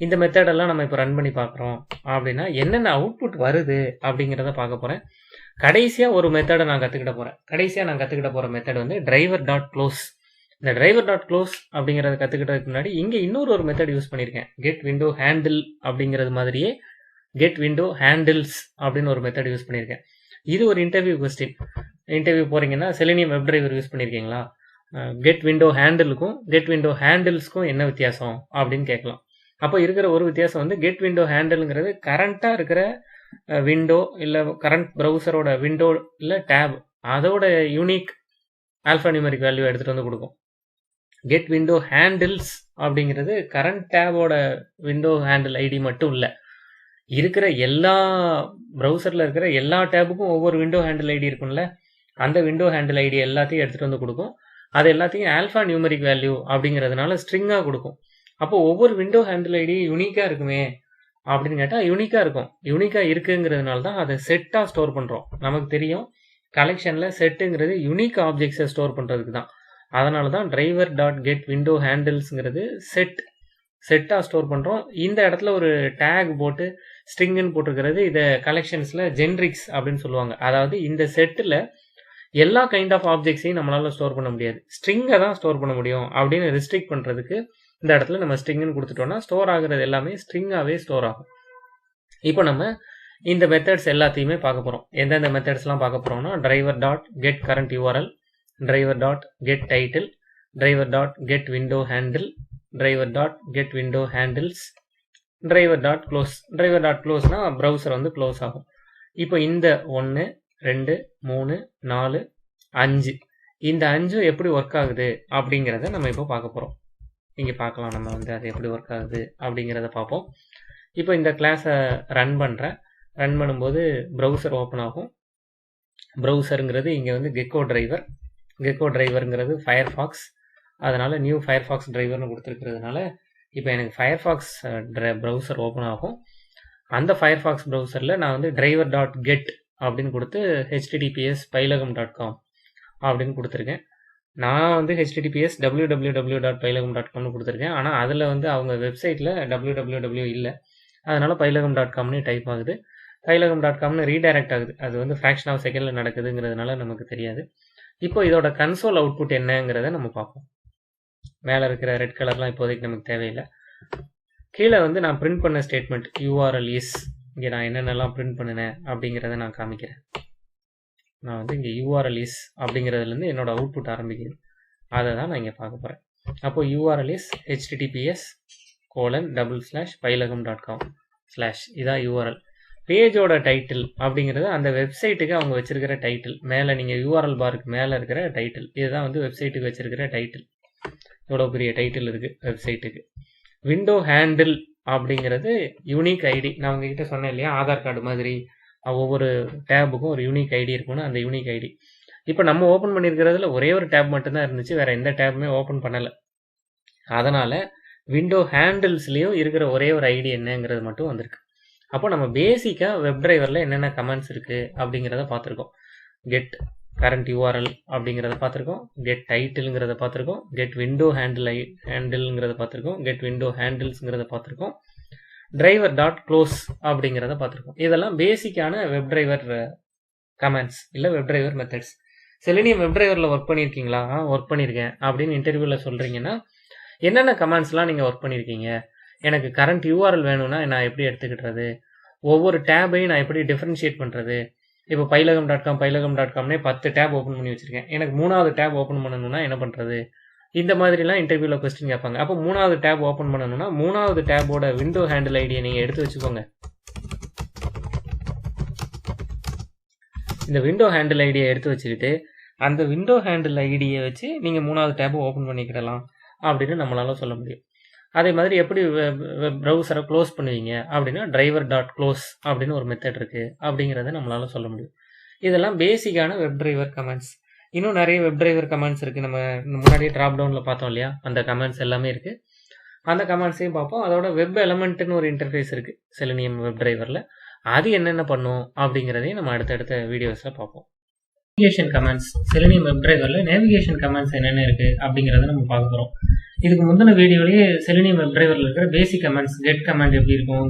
இந்த மெத்தடெல்லாம் நம்ம இப்போ ரன் பண்ணி பார்க்குறோம் அப்படின்னா என்னென்ன அவுட்புட் வருது அப்படிங்கிறத பார்க்க போகிறேன். கடைசியாக ஒரு மெத்தடை நான் கற்றுக்கிட்ட போகிற மெத்தட் வந்து டிரைவர் டாட் க்ளோஸ். இந்த டிரைவர் டாட் க்ளோஸ் அப்படிங்கிறத கற்றுக்கிட்டதுக்கு முன்னாடி இங்கே இன்னொரு மெத்தட் யூஸ் பண்ணியிருக்கேன். கெட் விண்டோ ஹேண்டில் அப்படிங்கிறது மாதிரியே கெட் விண்டோ ஹேண்டில்ஸ் அப்படின்னு ஒரு மெத்தட் யூஸ் பண்ணியிருக்கேன். இது ஒரு இன்டர்வியூ போகிறீங்கன்னா செலினியம் வெப் டிரைவர் யூஸ் பண்ணியிருக்கீங்களா, கெட் விண்டோ ஹேண்டிலுக்கும் கெட் விண்டோ ஹேண்டில்ஸ்க்கும் என்ன வித்தியாசம் அப்படின்னு கேட்கலாம். அப்போ இருக்கிற ஒரு வித்தியாசம் வந்து கெட் விண்டோ ஹேண்டில்ங்கிறது கரண்ட்டாக இருக்கிற விண்டோ இல்லை கரண்ட் ப்ரௌசரோட விண்டோ இல்லை டேப் அதோட யூனிக் ஆல்ஃபா நியூமரிக் வேல்யூ எடுத்துகிட்டு வந்து கொடுக்கும். கெட் விண்டோ ஹேண்டில்ஸ் அப்படிங்கிறது கரண்ட் டேபோட விண்டோ ஹேண்டில் ஐடி மட்டும் இல்லை, இருக்கிற எல்லா ப்ரௌசரில் இருக்கிற எல்லா டேபுக்கும் ஒவ்வொரு விண்டோ ஹேண்டில் ஐடி இருக்கும்ல, அந்த விண்டோ ஹேண்டில் ஐடி எல்லாத்தையும் எடுத்துகிட்டு வந்து கொடுக்கும். அது எல்லாத்தையும் ஆல்ஃபா நியூமரிக் வேல்யூ அப்படிங்கிறதுனால ஸ்ட்ரிங்காக கொடுக்கும். அப்போ ஒவ்வொரு விண்டோ ஹேண்டில் ஐடி யூனிக்காக இருக்குமே அப்படின்னு கேட்டால் யூனிக்காக இருக்கும். யூனிக்காக இருக்குங்கிறதுனால தான் அதை செட்டாக ஸ்டோர் பண்ணுறோம். நமக்கு தெரியும் கலெக்ஷனில் செட்டுங்கிறது யூனிக் ஆப்ஜெக்ட்ஸை ஸ்டோர் பண்ணுறதுக்கு தான். அதனால தான் டிரைவர் டாட் கெட் விண்டோ ஹேண்டில்ஸுங்கிறது செட்டாக ஸ்டோர் பண்ணுறோம். இந்த இடத்துல ஒரு டேக் போட்டு ஸ்ட்ரிங்குன்னு போட்டிருக்கிறது இதை கலெக்ஷன்ஸில் ஜென்ரிக்ஸ் அப்படின்னு சொல்லுவாங்க. அதாவது இந்த செட்டில் எல்லா கைண்ட் ஆஃப் ஆப்ஜெக்ட்ஸையும் நம்மளால் ஸ்டோர் பண்ண முடியாது, ஸ்ட்ரிங்கை தான் ஸ்டோர் பண்ண முடியும் அப்படின்னு ரெஸ்ட்ரிக்ட் பண்ணுறதுக்கு இந்த இடத்துல நம்ம ஸ்ட்ரிங்குன்னு கொடுத்துட்டோம்னா ஸ்டோர் ஆகுறது எல்லாமே ஸ்ட்ரிங்காகவே ஸ்டோர் ஆகும். இப்போ நம்ம இந்த மெத்தட்ஸ் எல்லாத்தையுமே பார்க்க போகிறோம். எந்தெந்த மெத்தட்ஸ்லாம் பார்க்க போகிறோம்னா driver dot get current URL, driver dot get title, driver dot get window handle, driver dot get window handles, driver dot close. Driver dot க்ளோஸ்னால் ப்ரௌசர் வந்து க்ளோஸ் ஆகும். இப்போ இந்த 1 2 3 4 5 இந்த 5 எப்படி ஒர்க் ஆகுது அப்படிங்கிறத நம்ம இப்போ பார்க்க போகிறோம். இங்கே பார்க்கலாம், நம்ம வந்து அது எப்படி ஒர்க் ஆகுது அப்படிங்கிறத பார்ப்போம். இப்போ இந்த கிளாஸை ரன் பண்ணும்போது ப்ரௌசர் ஓப்பன் ஆகும். ப்ரௌசருங்கிறது இங்கே வந்து கெக்கோ டிரைவருங்கிறது ஃபயர்ஃபாக்ஸ், அதனால் நியூ ஃபயர்ஃபாக்ஸ் டிரைவர்னு கொடுத்துருக்கிறதுனால இப்போ எனக்கு ஃபயர்ஃபாக்ஸ் ப்ரௌசர் ஓப்பன் ஆகும். அந்த ஃபயர்ஃபாக்ஸ் ப்ரௌசரில் நான் வந்து டிரைவர் டாட் கெட் அப்படின்னு கொடுத்து https://pylagam.com அப்படின்னு கொடுத்துருக்கேன். நான் வந்து https www.pylagam.comனு கொடுத்துருக்கேன். ஆனால் அதில் வந்து அவங்க வெப்சைட்டில் www இல்லை, அதனால் pylagam.comனு டைப் ஆகுது. pylagam.comனு ரீடைரக்ட் ஆகுது. அது வந்து ஃப்ராக்ஷன் ஆஃப் செகண்டில் நடக்குதுங்கிறதுனால நமக்கு தெரியாது. இப்போ இதோட கன்சோல் அவுட்புட் என்னங்கிறத நம்ம பார்ப்போம். மேலே இருக்கிற ரெட் கலர்லாம் இப்போதைக்கு நமக்கு தேவையில்லை. கீழே வந்து நான் பிரிண்ட் பண்ண ஸ்டேட்மெண்ட் URL இஸ், இங்கே நான் என்னென்னலாம் பிரிண்ட் பண்ணினேன் அப்படிங்கிறத நான் காமிக்கிறேன். நான் வந்து இங்கே URL இஸ் அப்படிங்கிறதுலேருந்து என்னோட அவுட்புட் ஆரம்பிக்குது, அதை தான் நான் இங்கே பார்க்க போகிறேன். அப்போது URL இஸ் https://pylagam.com ஸ்லாஷ் இதான் யூஆர்எல். பேஜோட டைட்டில் அப்படிங்கிறது அந்த வெப்சைட்டுக்கு அவங்க வச்சிருக்கிற டைட்டில். மேலே நீங்கள் யூஆர்எல் பாருக்கு மேலே இருக்கிற டைட்டில், இதுதான் வந்து வெப்சைட்டுக்கு வச்சிருக்கிற டைட்டில். இவ்வளோ பெரிய டைட்டில் இருக்குது வெப்சைட்டுக்கு. விண்டோ ஹேண்டில் அப்படிங்கிறது யூனிக் ஐடி. நான் உங்ககிட்ட சொன்னேன் இல்லையா, ஆதார் கார்டு மாதிரி ஒவ்வொரு டேபுக்கும் ஒரு யூனிக் ஐடி இருக்கும்னு, அந்த யூனிக் ஐடி. இப்போ நம்ம ஓப்பன் பண்ணியிருக்கிறதுல ஒரே ஒரு டேப் மட்டும்தான் இருந்துச்சு, வேற எந்த டேப்புமே ஓப்பன் பண்ணலை. அதனால விண்டோ ஹேண்டில்ஸ்லேயும் இருக்கிற ஒரே ஒரு ஐடி என்னங்கிறது மட்டும் வந்திருக்கு. அப்போ நம்ம பேசிக்காக வெப் டிரைவரில் என்னென்ன கமெண்ட்ஸ் இருக்குது அப்படிங்கிறத பார்த்துருக்கோம். கெட் கரண்ட் யூஆர்எல் அப்படிங்கிறத பார்த்துருக்கோம், கெட் டைட்டிலுங்கிறத பார்த்துருக்கோம், கெட் விண்டோ ஹேண்டில்ங்கிறத பார்த்துருக்கோம், கெட் விண்டோ ஹேண்டில்ஸுங்கிறத பார்த்துருக்கோம், டிரைவர் டாட் க்ளோஸ் அப்படிங்கிறத பார்த்துருக்கோம். இதெல்லாம் பேசிக்கான வெப் டிரைவர் கமெண்ட்ஸ் இல்லை web driver methods. Selenium web டிரைவரில் ஒர்க் பண்ணியிருக்கீங்களா? ஒர்க் பண்ணியிருக்கேன் அப்படின்னு இன்டர்வியூவில் சொல்கிறீங்கன்னா என்னென்ன கமெண்ட்ஸ்லாம் நீங்கள் ஒர்க் பண்ணியிருக்கீங்க, எனக்கு கரண்ட் யூஆர்எல் வேணும்னா நான் எப்படி எடுத்துக்கிட்டுறது, ஒவ்வொரு டேபையும் நான் எப்படி டிஃப்ரென்ஷியேட் பண்ணுறது. இப்போ பைலகம்.com.comனே 10 டேப் ஓப்பன் பண்ணி வச்சுருக்கேன், எனக்கு 3வது டேப் ஓப்பன் பண்ணணும்னா என்ன பண்ணுறது, இந்த மாதிரிலாம் இன்டர்வியூவில் கொஸ்டின் கேட்பாங்க. அப்போ 3வது டேப் ஓப்பன் பண்ணணும்னா 3வது டேபோட விண்டோ ஹேண்டில் ஐடியை நீங்கள் எடுத்து வச்சுக்கோங்க. இந்த விண்டோ ஹேண்டில் ஐடியை எடுத்து வச்சுக்கிட்டு அந்த விண்டோ ஹேண்டில் ஐடியை வச்சு நீங்கள் 3வது டேபை ஓப்பன் பண்ணிக்கிடலாம் அப்படின்னு நம்மளால சொல்ல முடியும். அதே மாதிரி எப்படி ப்ரௌசரை க்ளோஸ் பண்ணுவீங்க அப்படின்னா டிரைவர் டாட் க்ளோஸ் அப்படின்னு ஒரு மெத்தட் இருக்குது அப்படிங்கிறத நம்மளால சொல்ல முடியும். இதெல்லாம் பேசிக்கான வெப் டிரைவர் கமெண்ட்ஸ். இன்னும் நிறைய வெப் டிரைவர் கமெண்ட்ஸ் இருக்குது. நம்ம முன்னாடியே ட்ராப் டவுனில் பார்த்தோம் இல்லையா, அந்த கமெண்ட்ஸ் எல்லாமே இருக்குது. அந்த கமெண்ட்ஸையும் பார்ப்போம். அதோட வெப் எலமெண்ட்டுன்னு ஒரு இன்டர்ஃபேஸ் இருக்குது செலினியம் வெப் டிரைவரில். அது என்னென்ன பண்ணும் அப்படிங்கிறதையும் நம்ம அடுத்தடுத்த வீடியோஸில் பார்ப்போம். நேவிகேஷன் கமெண்ட்ஸ் செலினியம் வெப் டிரைவரில் நேவிகேஷன் கமெண்ட்ஸ் என்னென்ன இருக்குது அப்படிங்கிறத நம்ம பார்க்க போகிறோம். இதுக்கு முந்தின வீடியோலேயே செலினியம் வெப் டிரைவரில் இருக்கிற பேசிக் கமெண்ட்ஸ், கெட் கமெண்ட் எப்படி இருக்கும்,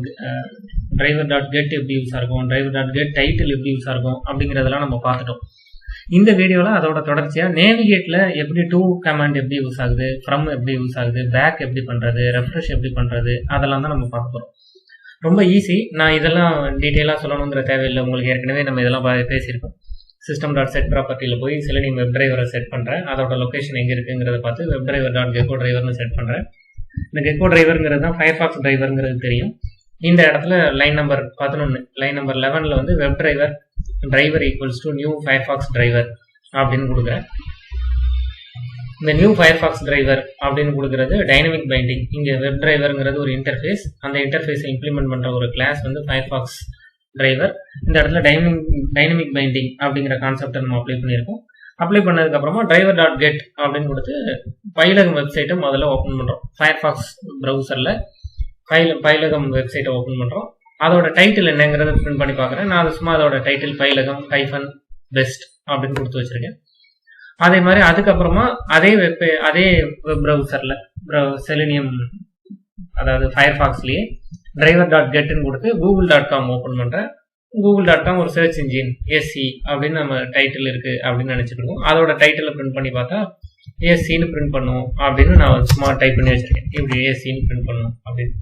டிரைவர் டாட் கெட் எப்படி யூஸாக இருக்கும், டிரைவர் டாட் கெட் டைட்டில் எப்படி யூஸாக இருக்கும் அப்படிங்கிறதெல்லாம் நம்ம பார்த்துட்டோம். இந்த வீடியோவில் அதோட தொடர்ச்சியாக நேவிகேட்டில் எப்படி டூ கமெண்ட் எப்படி யூஸ் ஆகுது, ஃப்ரம் எப்படி யூஸ் ஆகுது, பேக் எப்படி பண்ணுறது, ரெஃப்ரெஷ் எப்படி பண்ணுறது, அதெல்லாம் தான் நம்ம பார்க்க போகிறோம். ரொம்ப ஈஸி. நான் இதெல்லாம் டீட்டெயிலாக சொல்லணுங்கிற தேவையில்லை, உங்களுக்கு ஏற்கனவே நம்ம இதெல்லாம் பேசியிருக்கோம். சிஸ்டம் டாட் செட் ப்ராப்பர்ட்டியில் போய் செலினியம் வெப் டிரைவரை செட் பண்ணுறேன், அதோட லொக்கேஷன் எங்கே இருக்குங்கிறத பார்த்து வெப் டிரைவர் டாட் கெக்கோ டிரைவர்னு செட் பண்ணுறேன். இந்த கெக்கோ டிரைவருங்கிறது தான் ஃபயர்ஃபாக்ஸ் டிரைவருங்கிறது தெரியும். இந்த இடத்துல லைன் நம்பர் 11 லைன் நம்பர் 11ல் வந்து web driver equals to new Firefox driver அப்படின்னு கொடுக்குறேன். இந்த நியூ ஃபயர்ஃபாக்ஸ் டிரைவர் அப்படின்னு கொடுக்குறது டைனமிக் பைண்டிங். இங்கே வெப் டிரைவருங்கிறது ஒரு இன்டர்ஃபேஸ், அந்த இன்டர்ஃபேஸை இம்ப்ளிமெண்ட் பண்ணுற ஒரு கிளாஸ் வந்து ஃபயர்ஃபாக்ஸ் டிரைவர். இந்த இடத்துல டைனமிக் பைண்டிங் அப்படிங்கிற கான்செப்டை நம்ம அப்ளை பண்ணியிருக்கோம். அப்ளை பண்ணதுக்கப்புறமா டிரைவர் டாட் கெட் அப்படின்னு கொடுத்து பைலகம் வெப்சைட்டை முதல்ல ஓப்பன் பண்ணுறோம். ஃபயர்ஃபாக்ஸ் ப்ரௌசரில் பைலகம் வெப்சைட்டை ஓப்பன் பண்ணுறோம். அதோட டைட்டில் என்னங்கிறத பிரிண்ட் பண்ணி பார்க்குறேன். நான் அது சும்மா அதோட டைட்டில் பைலகம் -பெஸ்ட் அப்படின்னு கொடுத்து வச்சுருக்கேன். அதே மாதிரி அதுக்கப்புறமா அதே வெப் ப்ரௌசரில் செலினியம் அதாவது ஃபயர்ஃபாக்ஸ்லேயே டிரைவர் டாட் கெட்னு கொடுத்து google.com ஓப்பன் பண்ணுறேன். google.com ஒரு சர்ச் இன்ஜின், எஸ்சி அப்படின்னு நம்ம டைட்டில் இருக்குது அப்படின்னு நினச்சிருக்கோம். அதோட டைட்டிலை பிரிண்ட் பண்ணி பார்த்தா எஸ்சின்னு பிரிண்ட் பண்ணுவோம் அப்படின்னு நான் சும்மா டைப் பண்ணி வச்சுருக்கேன். இப்படி எஸ்சின்னு பிரிண்ட் பண்ணுவோம் அப்படின்னு.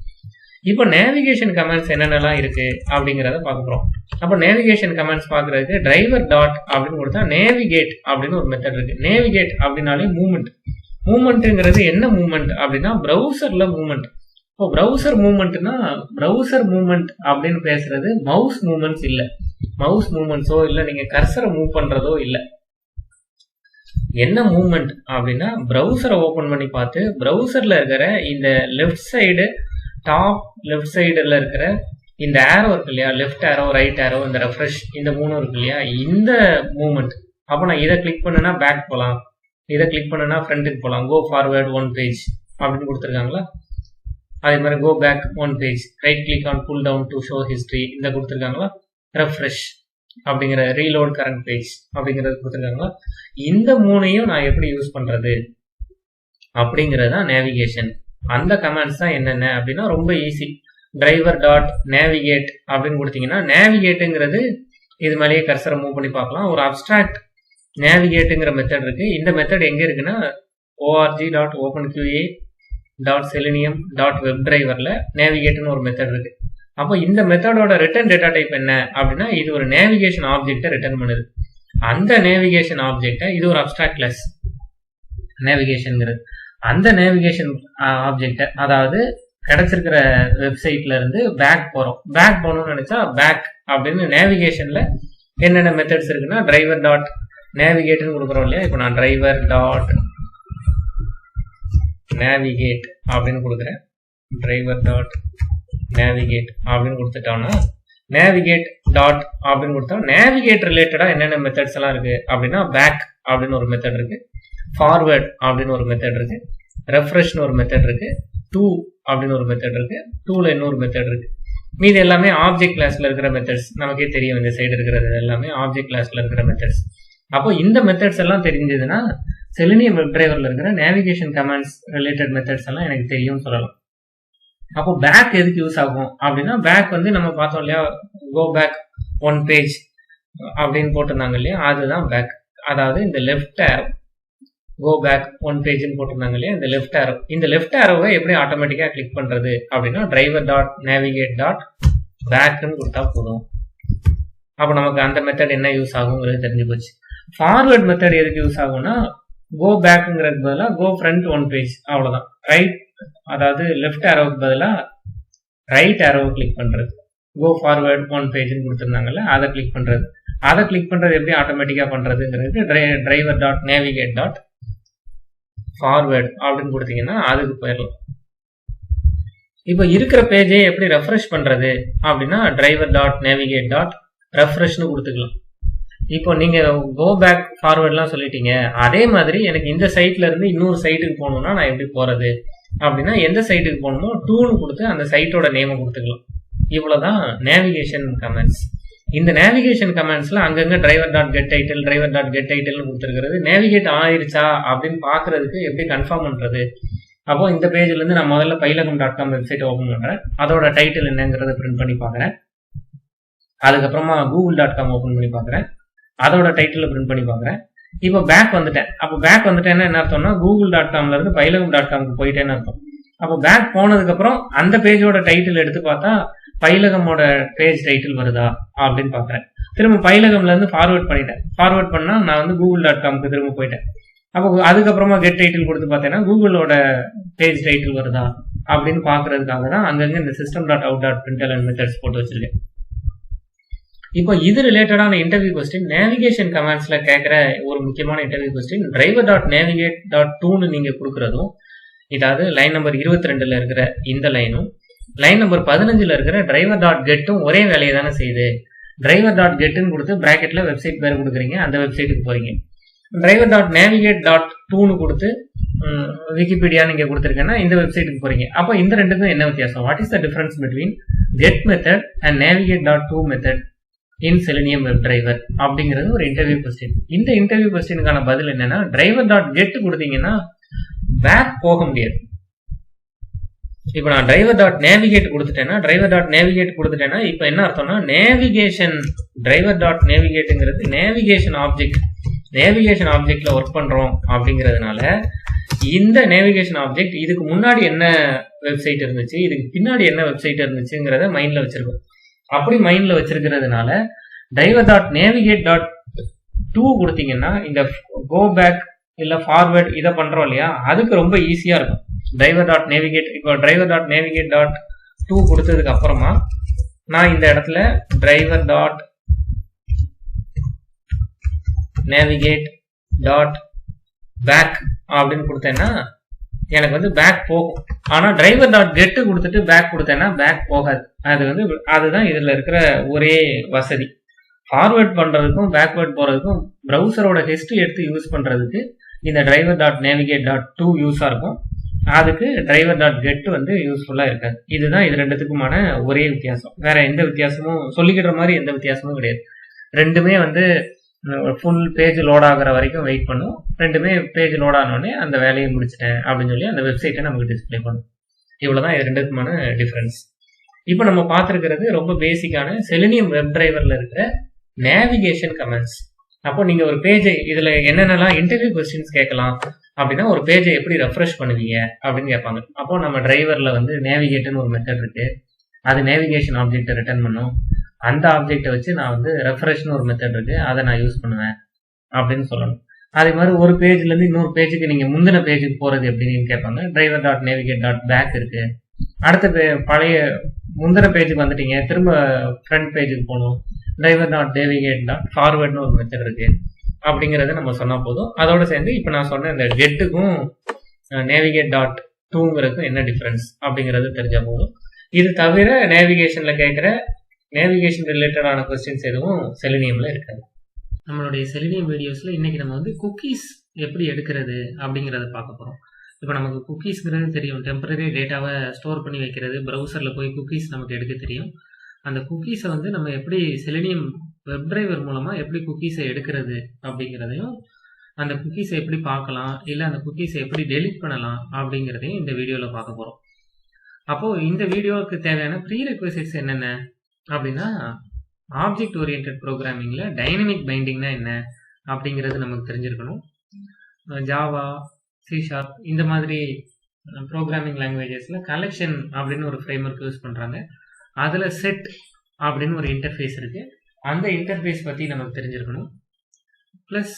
இப்போ நேவிகேஷன் கமெண்ட்ஸ் என்னென்னலாம் இருக்குது அப்படிங்கிறத பார்க்க போகிறோம். அப்போ நேவிகேஷன் கமெண்ட்ஸ் பார்க்குறதுக்கு டிரைவர் டாட் அப்படின்னு கொடுத்தா நேவிகேட் அப்படின்னு ஒரு மெத்தட் இருக்குது. நேவிகேட் அப்படின்னாலே மூமெண்ட்டுங்கிறது என்ன மூமெண்ட் அப்படின்னா ப்ரௌசரில் மூமெண்ட். இப்போ ப்ரௌசர் மூவ்மெண்ட்னா ப்ரௌசர் மூவ்மெண்ட் அப்படின்னு பேசுறது மவுஸ் மூவ்மெண்ட்ஸ் இல்லை, மவுஸ் மூவ்மெண்ட்ஸோ இல்லை நீங்கள் கர்சரை மூவ் பண்ணுறதோ இல்லை. என்ன மூவ்மெண்ட் அப்படின்னா ப்ரௌசரை ஓப்பன் பண்ணி பார்த்து ப்ரௌசரில் இருக்கிற இந்த லெஃப்ட் சைடு டாப் லெஃப்ட் சைடில் இருக்கிற இந்த ஏரோ இருக்கு இல்லையா, லெஃப்ட் ஏரோ ரைட் ஏரோ இந்த ரெஃப்ரெஷ் இந்த 3 இருக்கு இல்லையா, இந்த மூவ்மெண்ட். அப்போ நான் இதை கிளிக் பண்ணுனா பேக் போகலாம், இதை கிளிக் பண்ணுனா ஃப்ரண்ட்டுக்கு போகலாம். கோ ஃபார்வேர்ட் 1 பேஜ் அப்படின்னு கொடுத்துருக்காங்களா, அதே மாதிரி go back 1 page, right click on pull down to show history இந்த கொடுத்துருக்காங்களா, ரெஃப்ரெஷ் அப்படிங்கிற ரீலோட் கரண்ட் பேஜ் அப்படிங்கிறது கொடுத்துருக்காங்களா. இந்த 3ஐயும் நான் எப்படி யூஸ் பண்ணுறது அப்படிங்கிறது தான் நேவிகேஷன். அந்த கமெண்ட்ஸ் தான் என்னென்ன அப்படின்னா ரொம்ப ஈஸி. டிரைவர் டாட் நேவிகேட் அப்படின்னு கொடுத்தீங்கன்னா நேவிகேட்டுங்கிறது இது மேலேயே கர்சரை மூவ் பண்ணி பார்க்கலாம். ஒரு அப்ஸ்ட்ராக்ட் நேவிகேட்டுங்கிற மெத்தட் இருக்கு. இந்த மெத்தட் எங்கே இருக்குன்னா org.openqa.selenium.webdriverல நேவிகேட்னு ஒரு மெத்தட் இருக்கு. அப்போ இந்த மெத்தடோட ரிட்டர்ன் டேட்டா டைப் என்ன அப்படின்னா இது ஒரு நேவிகேஷன் ஆப்ஜெக்டை ரிட்டர்ன் பண்ணுது. அந்த நேவிகேஷன் ஆப்ஜெக்டை இது ஒரு அப்ஸ்ட்ராக்ட் கிளாஸ் நேவிகேஷன்ங்கிறது. அந்த நேவிகேஷன் ஆப்ஜெக்டை அதாவது கிடைச்சிருக்கிற வெப்சைட்ல இருந்து பேக் போகிறோம். பேக் போகணும்னு நினச்சா பேக் அப்படின்னு நேவிகேஷனில் என்னென்ன மெத்தட்ஸ் இருக்குன்னா டிரைவர் டாட் நேவிகேட்னு கொடுக்குறோம் இல்லையா. இப்போ நான் டிரைவர் டாட் நேவிகேட் அப்படின்னு கொடுக்குறேன். டிரைவர் டாட் நேவிகேட் அப்படின்னு கொடுத்துட்டோம்னா நேவிகேட் டாட் அப்படின்னு கொடுத்தா நேவிகேட் ரிலேட்டடாக என்னென்ன மெத்தட்ஸ் எல்லாம் இருக்கு அப்படின்னா பேக் அப்படின்னு ஒரு மெத்தட் இருக்கு, ஃபார்வேர்ட் அப்படின்னு ஒரு மெத்தட் இருக்கு, ரெஃப்ரெஷ்னு ஒரு மெத்தட் இருக்கு, டூ அப்படின்னு ஒரு மெத்தட் இருக்கு, டூல இன்னொரு மெத்தட் இருக்கு. மீது எல்லாமே ஆப்ஜெக்ட் கிளாஸ்ல இருக்கிற மெத்தட்ஸ். நமக்கே தெரியும் இந்த சைடு இருக்கிறது எல்லாமே ஆப்ஜெக்ட் கிளாஸ்ல இருக்கிற மெத்தட்ஸ். அப்போ இந்த மெத்தட்ஸ் எல்லாம் தெரிஞ்சதுன்னா செலினியம் வெப் டிரைவர்ல இருக்கிற நேவிகேஷன் கமாண்ட்ஸ் ரிலேட்டட் மெத்தட்ஸ் எல்லாம் எனக்கு தெரியும்னு சொல்லலாம். அப்போ பேக் எதுக்கு யூஸ் ஆகும் அப்படின்னா பேக் வந்து நம்ம பார்த்தோம் இல்லையா, கோ பேக் ஒன் பேஜ் அப்படின்னு போட்டிருந்தாங்க இல்லையா, அதுதான் பேக். அதாவது இந்த left arrow go back one பேஜ்னு போட்டிருந்தாங்க இல்லையா, இந்த லெஃப்ட் ஆரோ, இந்த லெஃப்ட் ஆரோவை எப்படி ஆட்டோமேட்டிக்காக கிளிக் பண்றது அப்படின்னா டிரைவர் டாட் நேவிகேட் டாட் பேக்னு கொடுத்தா போதும். அப்போ நமக்கு அந்த மெத்தட் என்ன யூஸ் ஆகுங்கிறது தெரிஞ்சு போச்சு. ஃபார்வர்ட் மெத்தட் எதுக்கு யூஸ் ஆகும்னா கோ பேக்குங்கிறதுக்கு பதிலாக கோ ஃப்ரண்ட் ஒன் பேஜ், அவ்வளோதான். ரைட், அதாவது லெஃப்ட் ஆரோவுக்கு பதிலாக ரைட் ஆரோவை கிளிக் பண்ணுறது. கோ ஃபார்வர்ட் ஒன் பேஜ்னு கொடுத்துருந்தாங்கல்ல, அதை கிளிக் பண்ணுறது. அதை கிளிக் பண்ணுறது எப்படி ஆட்டோமேட்டிக்காக பண்ணுறதுங்கிறது driver dot navigate dot forward அப்படின்னு கொடுத்தீங்கன்னா அதுக்கு போயிடலாம். இப்போ இருக்கிற பேஜை எப்படி ரெஃப்ரெஷ் பண்ணுறது அப்படின்னா டிரைவர் டாட் நேவிகேட் டாட் ரெஃப்ரெஷ்னு கொடுத்துக்கலாம். இப்போ நீங்கள் கோ பேக் ஃபார்வர்ட்லாம் சொல்லிட்டீங்க, அதே மாதிரி எனக்கு இந்த சைட்ல இருந்து இன்னொரு சைட்டுக்கு போகணும்னா நான் எப்படி போகிறது அப்படின்னா எந்த சைட்டுக்கு போகணுமோ டூன்னு கொடுத்து அந்த சைட்டோட நேமை கொடுத்துக்கலாம். இவ்வளோதான் நேவிகேஷன் கமெண்ட்ஸ். இந்த நேவிகேஷன் கமெண்ட்ஸ்ல அங்கங்க driver dot get title driver dot get டைட்டில்னு கொடுத்துருக்கிறது நேவிகேட் ஆயிருச்சா அப்படின்னு பார்க்கறதுக்கு எப்படி கன்ஃபார்ம் பண்ணுறது. அப்போ இந்த பேஜ்ல இருந்து நான் முதல்ல பைலகம்.com வெப்சைட் ஓப்பன் பண்ணுறேன், அதோட டைட்டில் என்னங்கிறத பிரிண்ட் பண்ணி பார்க்குறேன். அதுக்கப்புறமா google.com ஓப்பன் பண்ணி பார்க்குறேன், அதோட டைட்டில் பிரிண்ட் பண்ணி பார்க்குறேன். இப்போ பேக் வந்துட்டேன். அப்போ பேக் வந்துட்டேன்னா என்ன அர்த்தம்னா google.comல இருந்து பைலகம்.comக்கு போயிட்டேன்னு அர்த்தம். அப்போ பேக் போனதுக்கப்புறம் அந்த பேஜோட டைட்டில் எடுத்து பார்த்தா பைலகமோட பேஜ் டைட்டில் வருதா அப்படின்னு பார்க்குறேன். திரும்ப பைலகம்ல இருந்து ஃபார்வர்ட் பண்ணிட்டேன். ஃபார்வர்ட் பண்ணா நான் வந்து google.comக்கு திரும்ப போயிட்டேன். அப்போ அதுக்கப்புறமா கெட் டைட்டில் கொடுத்து பார்த்தேன்னா கூகுளோட பேஜ் டைட்டில் வருதா அப்படின்னு பார்க்கறதுக்காக தான் அங்கங்க இந்த system.out.println மெத்தட்ஸ் போட்டு வச்சிருக்கேன். இப்போ இது ரிலேட்டடான இன்டர்வியூ கொஸ்டின் நேவிகேஷன் கமாண்ட்ஸ்ல கேட்குற ஒரு முக்கியமான interview question driver dot navigate dot டூன்னு நீங்க கொடுக்குறதும், இதாவது லைன் நம்பர் 22ல இருக்கிற இந்த லைனும் லைன் நம்பர் 15ல இருக்கிற டிரைவர் டாட் கெட்டும் ஒரே வேலையை தானே செய்யுது. டிரைவர் டாட் கெட்டுன்னு கொடுத்து பிராக்கெட்ல வெப்சைட் பேர் கொடுக்குறீங்க, அந்த வெப்சைட்டுக்கு போறீங்க. டிரைவர் டாட் நேவிகேட் டாட் டூன்னு கொடுத்து விக்கிபீடியா நீங்க கொடுத்துருக்கேன்னா இந்த வெப்சைட்டுக்கு போறீங்க. அப்போ இந்த ரெண்டுக்கும் என்ன வித்தியாசம்? What is the difference between get method and navigate dot to method in Selenium web driver அப்படிங்கிறது ஒரு இன்டர்வியூ கொஸ்டின். இந்த இன்டர்வியூ கொஸ்டினுக்கான பதில் என்னன்னா டிரைவர் டாட் கெட் கொடுத்தீங்கன்னா பேக் போக முடியாது. இப்போ நான் டிரைவர் டாட் நேவிகேட் கொடுத்துட்டேன்னா இப்போ என்ன அர்த்தம்னா நேவிகேஷன் டிரைவர் டாட் நேவிகேட்டுங்கிறது நேவிகேஷன் ஆப்ஜெக்ட்ல ஒர்க் பண்றோம் அப்படிங்கிறதுனால இந்த நேவிகேஷன் ஆப்ஜெக்ட் இதுக்கு முன்னாடி என்ன வெப்சைட் இருந்துச்சு, இதுக்கு பின்னாடி என்ன வெப்சைட் இருந்துச்சுங்கிறத மைண்ட்ல வச்சிருக்கோம். அப்படி மைண்ட்ல வச்சிருக்கிறதுனால driver dot navigate dot to கொடுத்தீங்கன்னா இந்த கோ பேக் இல்ல ஃபார்வர்ட் இதை பண்றோம் இல்லையா, அதுக்கு ரொம்ப ஈஸியா இருக்கும். டிரைவர் டாட் நேவிகேட் இப்போ driver dot navigate dot to கொடுத்ததுக்கு அப்புறமா நான் இந்த இடத்துல driver dot navigate dot back அப்படின்னு கொடுத்தேன்னா எனக்கு வந்து பேக் போகும். ஆனா டிரைவர் டாட் கெட்டு கொடுத்துட்டு பேக் கொடுத்தேன்னா பேக் போகாது. அது வந்து அதுதான் இதுல இருக்கிற ஒரே வசதி. ஃபார்வர்ட் பண்றதுக்கும் பேக்வர்ட் போறதுக்கும் ப்ரௌசரோட ஹிஸ்டரி எடுத்து யூஸ் பண்றதுக்கு இந்த driver dot navigate dot to யூஸா இருக்கும். அதுக்கு டிரைவர் டாட் கெட் வந்து யூஸ்ஃபுல்லா இருக்காது. இதுதான் இது ரெண்டுத்துக்குமான ஒரே வித்தியாசம். வேற எந்த வித்தியாசமும் சொல்லிக்கிற மாதிரி எந்த வித்தியாசமும் கிடையாது. ரெண்டுமே வந்து ஃபுல் பேஜ் லோட் ஆகிற வரைக்கும் வெயிட் பண்ணும். ரெண்டுமே பேஜ் லோட் ஆனோடனே அந்த வேலையை முடிச்சிட்டேன் அப்படின்னு சொல்லி அந்த வெப்சைட்டை நமக்கு டிஸ்பிளே பண்ணும். இவ்வளவுதான் இது ரெண்டுக்குமான டிஃபரன்ஸ். இப்போ நம்ம பார்த்துருக்கிறது ரொம்ப பேசிக்கான செலினியம் வெப் டிரைவர்ல இருக்கிற நேவிகேஷன் கமெண்ட்ஸ். அப்போ நீங்க ஒரு பேஜை இதுல என்னென்னலாம் இன்டர்வியூ கொஸ்டின்ஸ் கேட்கலாம் அப்படின்னா ஒரு பேஜை எப்படி ரெஃப்ரெஷ் பண்ணுவீங்க அப்படின்னு கேட்பாங்க. அப்போ நம்ம டிரைவர்ல வந்து நேவிகேட்னு ஒரு மெத்தட் இருக்கு, அது நேவிகேஷன் ஆப்ஜெக்ட் ரிட்டர்ன் பண்ணும். அந்த ஆப்ஜெக்டை வச்சு நான் வந்து ரெஃப்ரெஷ்னு ஒரு மெத்தட் இருக்கு, அதை நான் யூஸ் பண்ணுவேன் அப்படின்னு சொல்லணும். அதே மாதிரி ஒரு பேஜ்ல இருந்து இன்னொரு பேஜுக்கு நீங்க முந்தின பேஜுக்கு போறது எப்படின்னு கேட்பாங்க. Driver dot navigate dot back இருக்கு, அடுத்த பழைய முந்தின பேஜுக்கு வந்துட்டீங்க, திரும்ப ஃப்ரண்ட் பேஜுக்கு போகணும். டிரைவர் டாட் நேவிகேட் டாட் ஃபார்வர்ட்னு ஒரு மெத்தட் இருக்கு அப்படிங்கிறத நம்ம சொன்னால் போதும். அதோட சேர்ந்து இப்போ நான் சொன்ன இந்த கெட்டுக்கும் நேவிகேட் டாட் டூங்கிறதுக்கும் என்ன டிஃப்ரென்ஸ் அப்படிங்கிறது தெரிஞ்சால் போதும். இது தவிர நேவிகேஷனில் கேட்குற நேவிகேஷன் ரிலேட்டடான கொஸ்டின்ஸ் எதுவும் செலினியமில் இருக்காது. நம்மளுடைய செலினியம் வீடியோஸில் இன்றைக்கி நம்ம வந்து குக்கீஸ் எப்படி எடுக்கிறது அப்படிங்கிறத பார்க்க போகிறோம். இப்போ நமக்கு குக்கீஸ்ங்கிறது தெரியும், டெம்பரரி டேட்டாவை ஸ்டோர் பண்ணி வைக்கிறது, ப்ரௌசரில் போய் குக்கீஸ் நமக்கு எடுக்க தெரியும். அந்த குக்கீஸை வந்து நம்ம எப்படி செலினியம் வெப் டிரைவர் மூலமாக எப்படி குக்கீஸை எடுக்கிறது அப்படிங்கிறதையும், அந்த குக்கீஸை எப்படி பார்க்கலாம், இல்லை அந்த குக்கீஸை எப்படி டெலிட் பண்ணலாம் அப்படிங்கிறதையும் இந்த வீடியோவில் பார்க்க போகிறோம். அப்போது இந்த வீடியோவுக்கு தேவையான ப்ரீ ரெக்வசிட்ஸ் என்னென்ன அப்படின்னா, ஆப்ஜெக்ட் ஓரியன்ட் ப்ரோக்ராமிங்கில் டைனமிக் பைண்டிங்னா என்ன அப்படிங்கிறது நமக்கு தெரிஞ்சிருக்கணும். ஜாவா, C# இந்த மாதிரி ப்ரோக்ராமிங் லாங்குவேஜஸில் கலெக்ஷன் அப்படின்னு ஒரு ஃப்ரேம்வொர்க் யூஸ் பண்ணுறாங்க. அதில் செட் அப்படின்னு ஒரு இன்டர்ஃபேஸ் இருக்குது. அந்த இன்டர்ஃபேஸ் பற்றி நமக்கு தெரிஞ்சிருக்கணும். ப்ளஸ்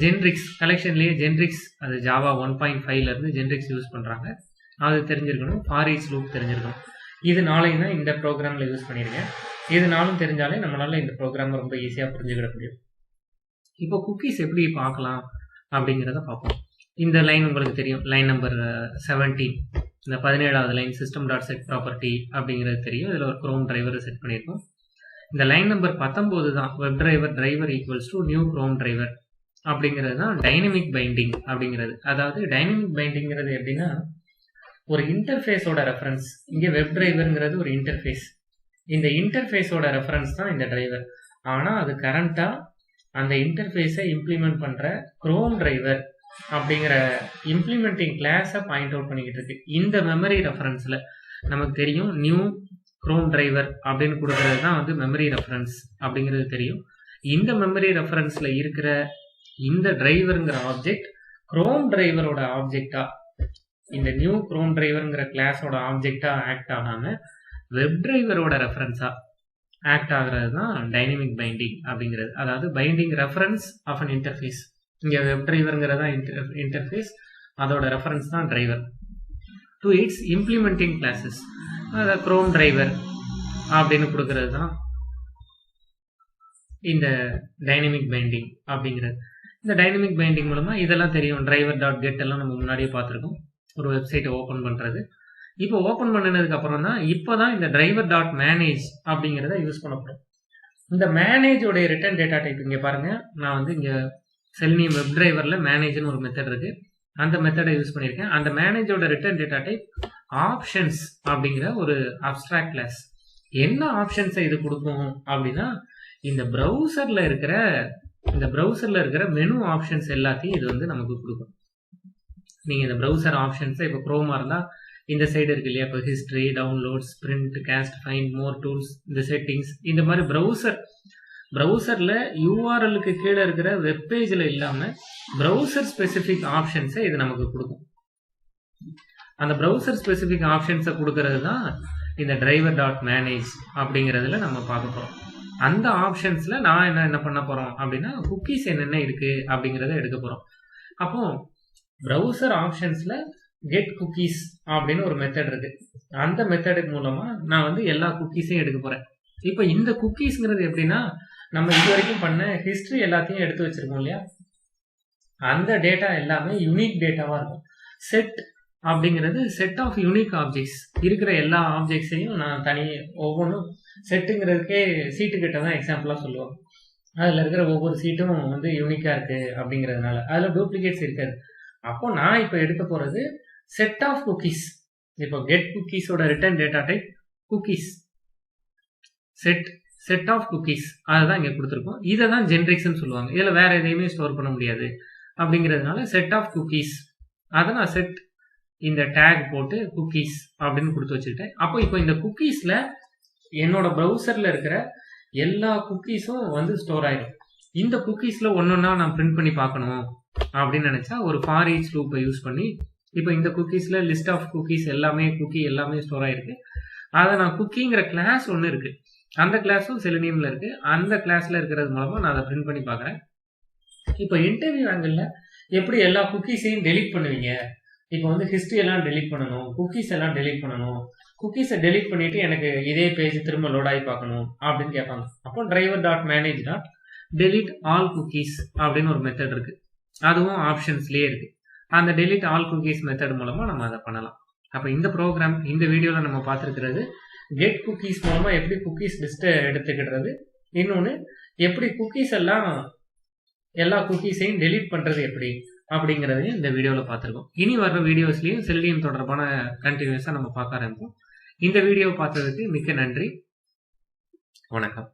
ஜென்ரிக்ஸ், கலெக்ஷன்லேயே ஜென்ரிக்ஸ், அது ஜாவா 1.5லேருந்து ஜென்ரிக்ஸ் யூஸ் பண்ணுறாங்க, அது தெரிஞ்சிருக்கணும். ஃபார் ஈச் லூப் தெரிஞ்சிருக்கணும். இது நாளையும் தான் இந்த ப்ரோக்ராமில் யூஸ் பண்ணியிருக்கேன். இது நாளும் தெரிஞ்சாலே நம்மளால் இந்த ப்ரோக்ராம் ரொம்ப ஈஸியாக புரிஞ்சுக்கிட முடியும். இப்போ குக்கீஸ் எப்படி பார்க்கலாம் அப்படிங்கிறத பார்ப்போம். இந்த லைன் உங்களுக்கு தெரியும், லைன் நம்பர் 17, இந்த 17வது line system dot set property அப்படிங்கிறது தெரியும். இதில் ஒரு க்ரோம் டிரைவரை செட் பண்ணியிருக்கோம். இந்த லைன் நம்பர் 19 தான் web driver equals to new Chrome driver அப்படிங்கிறது தான் டைனமிக் பைண்டிங் அப்படிங்கிறது. அதாவது டைனமிக் பைண்டிங்கிறது எப்படின்னா, ஒரு இன்டர்ஃபேஸோட ரெஃபரன்ஸ், இங்கே வெப் டிரைவருங்கிறது ஒரு இன்டர்ஃபேஸ், இந்த இன்டர்ஃபேஸோட ரெஃபரன்ஸ் தான் இந்த டிரைவர். ஆனால் அது கரண்ட்டாக அந்த இன்டர்ஃபேஸை இம்ப்ளிமெண்ட் பண்ணுற க்ரோம் டிரைவர் அப்படிங்கிற இம்ப்ளிமெண்டிங் கிளாஸை பாயிண்ட் அவுட் பண்ணிக்கிட்டு இருக்கு. இந்த மெமரி ரெஃபரன்ஸில் நமக்கு தெரியும், நியூ க்ரோம் டிரைவர் அப்படின்னு கொடுக்கறது தான் வந்து மெமரி ரெஃபரன்ஸ் அப்படிங்கிறது தெரியும். இந்த மெமரி ரெஃபரன்ஸில் இருக்கிற இந்த டிரைவருங்கிற ஆப்ஜெக்ட் க்ரோம் டிரைவரோட ஆப்ஜெக்டா, இந்த நியூ க்ரோம் டிரைவருங்கிற கிளாஸோட ஆப்ஜெக்டா ஆக்ட் ஆகாமல் வெப் டிரைவரோட ரெஃபரன்ஸா ஆக்ட் ஆகிறது தான் டைனமிக் பைண்டிங் அப்படிங்கிறது. அதாவது binding reference of an interface. இங்கே வெப் டிரைவருங்கிறதா இன்டர்ஃபேஸ், அதோட ரெஃபரன்ஸ் தான் driver to its implementing classes. அதை க்ரோம் டிரைவர் அப்படின்னு கொடுக்கறது தான் இந்த டைனமிக் பைண்டிங் அப்படிங்கிறது. இந்த டைனமிக் பைண்டிங் மூலமாக இதெல்லாம் தெரியும். டிரைவர் டாட் கெட் எல்லாம் நம்ம முன்னாடியே பார்த்துருக்கோம், ஒரு வெப்சைட்டை ஓப்பன் பண்ணுறது. இப்போ ஓப்பன் பண்ணினதுக்கு அப்புறம் தான் இப்போ தான் இந்த டிரைவர் டாட் மேனேஜ் அப்படிங்கிறத யூஸ் பண்ண போகிறோம். இந்த மேனேஜோடைய ரிட்டர்ன் டேட்டா டைப் இங்கே பாருங்கள், நான் வந்து இங்கே செலினியம் வெப் டிரைவரில் மேனேஜ்னு ஒரு மெத்தட் இருக்குது, அந்த மெத்தடை யூஸ் பண்ணியிருக்கேன். அந்த மேனேஜோட ரிட்டர்ன் டேட்டா டைப் ஆப்ஷன்ஸ் அப்படிங்கிற ஒரு அப்ஸ்ட்ராக்ட் கிளாஸ். என்ன ஆப்ஷன்ஸை இது கொடுக்கும் அப்படின்னா, இந்த ப்ரௌசரில் இருக்கிற மெனு ஆப்ஷன்ஸ் எல்லாத்தையும் இது வந்து நமக்கு கொடுக்கும். நீங்கள் இந்த ப்ரௌசர் ஆப்ஷன்ஸை இப்போ க்ரோமாக இருந்தால் இந்த சைடு இருக்கு இல்லையா, இப்போ history, downloads, print, cast, find, more tools, இந்த செட்டிங்ஸ், இந்த மாதிரி ப்ரௌசரில் யூஆர்எலுக்கு கீழே இருக்கிற வெப்பேஜில் இல்லாமல் ப்ரௌசர் ஸ்பெசிஃபிக் ஆப்ஷன்ஸை இது நமக்கு கொடுக்கும். அந்த ப்ரௌசர் ஸ்பெசிஃபிக் ஆப்ஷன்ஸை கொடுக்கறது தான் இந்த டிரைவர் டாட் மேனேஜ் அப்படிங்கிறதுல நம்ம பார்க்க போகிறோம். அந்த ஆப்ஷன்ஸில் நான் என்ன பண்ண போகிறோம் அப்படின்னா, குக்கீஸ் என்னென்ன இருக்குது அப்படிங்கிறத எடுக்க போகிறோம். அப்போது ப்ரௌசர் ஆப்ஷன்ஸில் கெட் குக்கீஸ் அப்படின்னு ஒரு மெத்தட் இருக்கு. அந்த மெத்தடு மூலமாக நான் வந்து எல்லா குக்கீஸையும் எடுக்க போகிறேன். இப்போ இந்த குக்கீஸ்ங்கிறது எப்படின்னா, நம்ம இது வரைக்கும் பண்ண ஹிஸ்ட்ரி எல்லாத்தையும் எடுத்து வச்சிருக்கோம் இல்லையா, அந்த டேட்டா எல்லாமே யூனிக் டேட்டாவாக இருக்கும். செட் அப்படிங்கிறது செட் ஆஃப் யூனிக் ஆப்ஜெக்ட்ஸ், இருக்கிற எல்லா ஆப்ஜெக்ட்ஸையும் நான் ஒவ்வொன்றும் செட்டுங்கிறதுக்கே சீட்டுக்கிட்ட தான் எக்ஸாம்பிளாக சொல்லுவோம். அதில் இருக்கிற ஒவ்வொரு சீட்டும் வந்து யூனிக்காக இருக்குது அப்படிங்கிறதுனால அதில் டூப்ளிகேட்ஸ் இருக்காது. அப்போ நான் இப்போ எடுக்க போகிறது செட் ஆஃப் குக்கீஸ். இப்போ கெட் குக்கீஸோட return data type cookies, set of cookies, அதை தான் இங்கே கொடுத்துருக்கோம். இதை தான் ஜென்ரிக்ஸ்ன்னு சொல்லுவாங்க. இதில் வேறு எதையுமே ஸ்டோர் பண்ண முடியாது அப்படிங்கிறதுனால செட் ஆஃப் குக்கீஸ், அதை நான் செட் இந்த டேக் போட்டு குக்கீஸ் அப்படின்னு கொடுத்து வச்சுக்கிட்டேன். அப்போ இப்போ இந்த குக்கீஸில் என்னோட ப்ரௌசரில் இருக்கிற எல்லா குக்கீஸும் வந்து ஸ்டோர் ஆயிடும். இந்த குக்கீஸில் ஒன்றொன்னா நான் பிரிண்ட் பண்ணி பார்க்கணும் அப்படின்னு நினச்சா ஒரு ஃபார் ஈச் லூப்பை யூஸ் பண்ணி, இப்போ இந்த குக்கீஸில் லிஸ்ட் ஆஃப் குக்கீஸ் எல்லாமே ஸ்டோர் ஆகிருக்கு. அதை நான் குக்கிங்கிற கிளாஸ் ஒன்று இருக்குது, அந்த கிளாஸும் செலினியமில் இருக்குது. அந்த கிளாஸில் இருக்கிறது மூலமாக நான் அதை பிரிண்ட் பண்ணி பார்க்குறேன். இப்போ இன்டர்வியூ ஆங்கிளில் எப்படி எல்லா குக்கீஸையும் டெலீட் பண்ணுவீங்க இப்போ வந்து ஹிஸ்ட்ரி எல்லாம் டெலீட் பண்ணணும், குக்கீஸ் எல்லாம் டெலீட் பண்ணணும், குக்கீஸை டெலீட் பண்ணிட்டு எனக்கு இதே பேஜ் திரும்ப லோட் ஆகி பார்க்கணும் அப்படின்னு கேட்பாங்க. அப்போ driver dot manage dot delete all cookies அப்படின்னு ஒரு மெத்தட் இருக்கு. அதுவும் ஆப்ஷன்ஸ்லேயே இருக்கு. அந்த டெலீட் ஆல் குக்கீஸ் மெத்தட் மூலமா நம்ம அதை பண்ணலாம். அப்போ இந்த ப்ரோக்ராம் இந்த வீடியோவில் நம்ம பார்த்துருக்கிறது கெட் குக்கீஸ் மூலமா எப்படி குக்கீஸ் லிஸ்ட்டை எடுத்துக்கிடுறது, இன்னொன்று எப்படி குக்கீஸ் எல்லாம் எல்லா குக்கீஸையும் டெலீட் பண்ணுறது எப்படி அப்படிங்கிறதையும் இந்த வீடியோவில் பார்த்துருக்கோம். இனி வர்ற வீடியோஸ்லையும் செல்லியம் தொடர்பான கண்டினியூஸாக நம்ம பார்க்க ஆரம்பிப்போம். இந்த வீடியோ பார்த்ததுக்கு மிக்க நன்றி. வணக்கம்.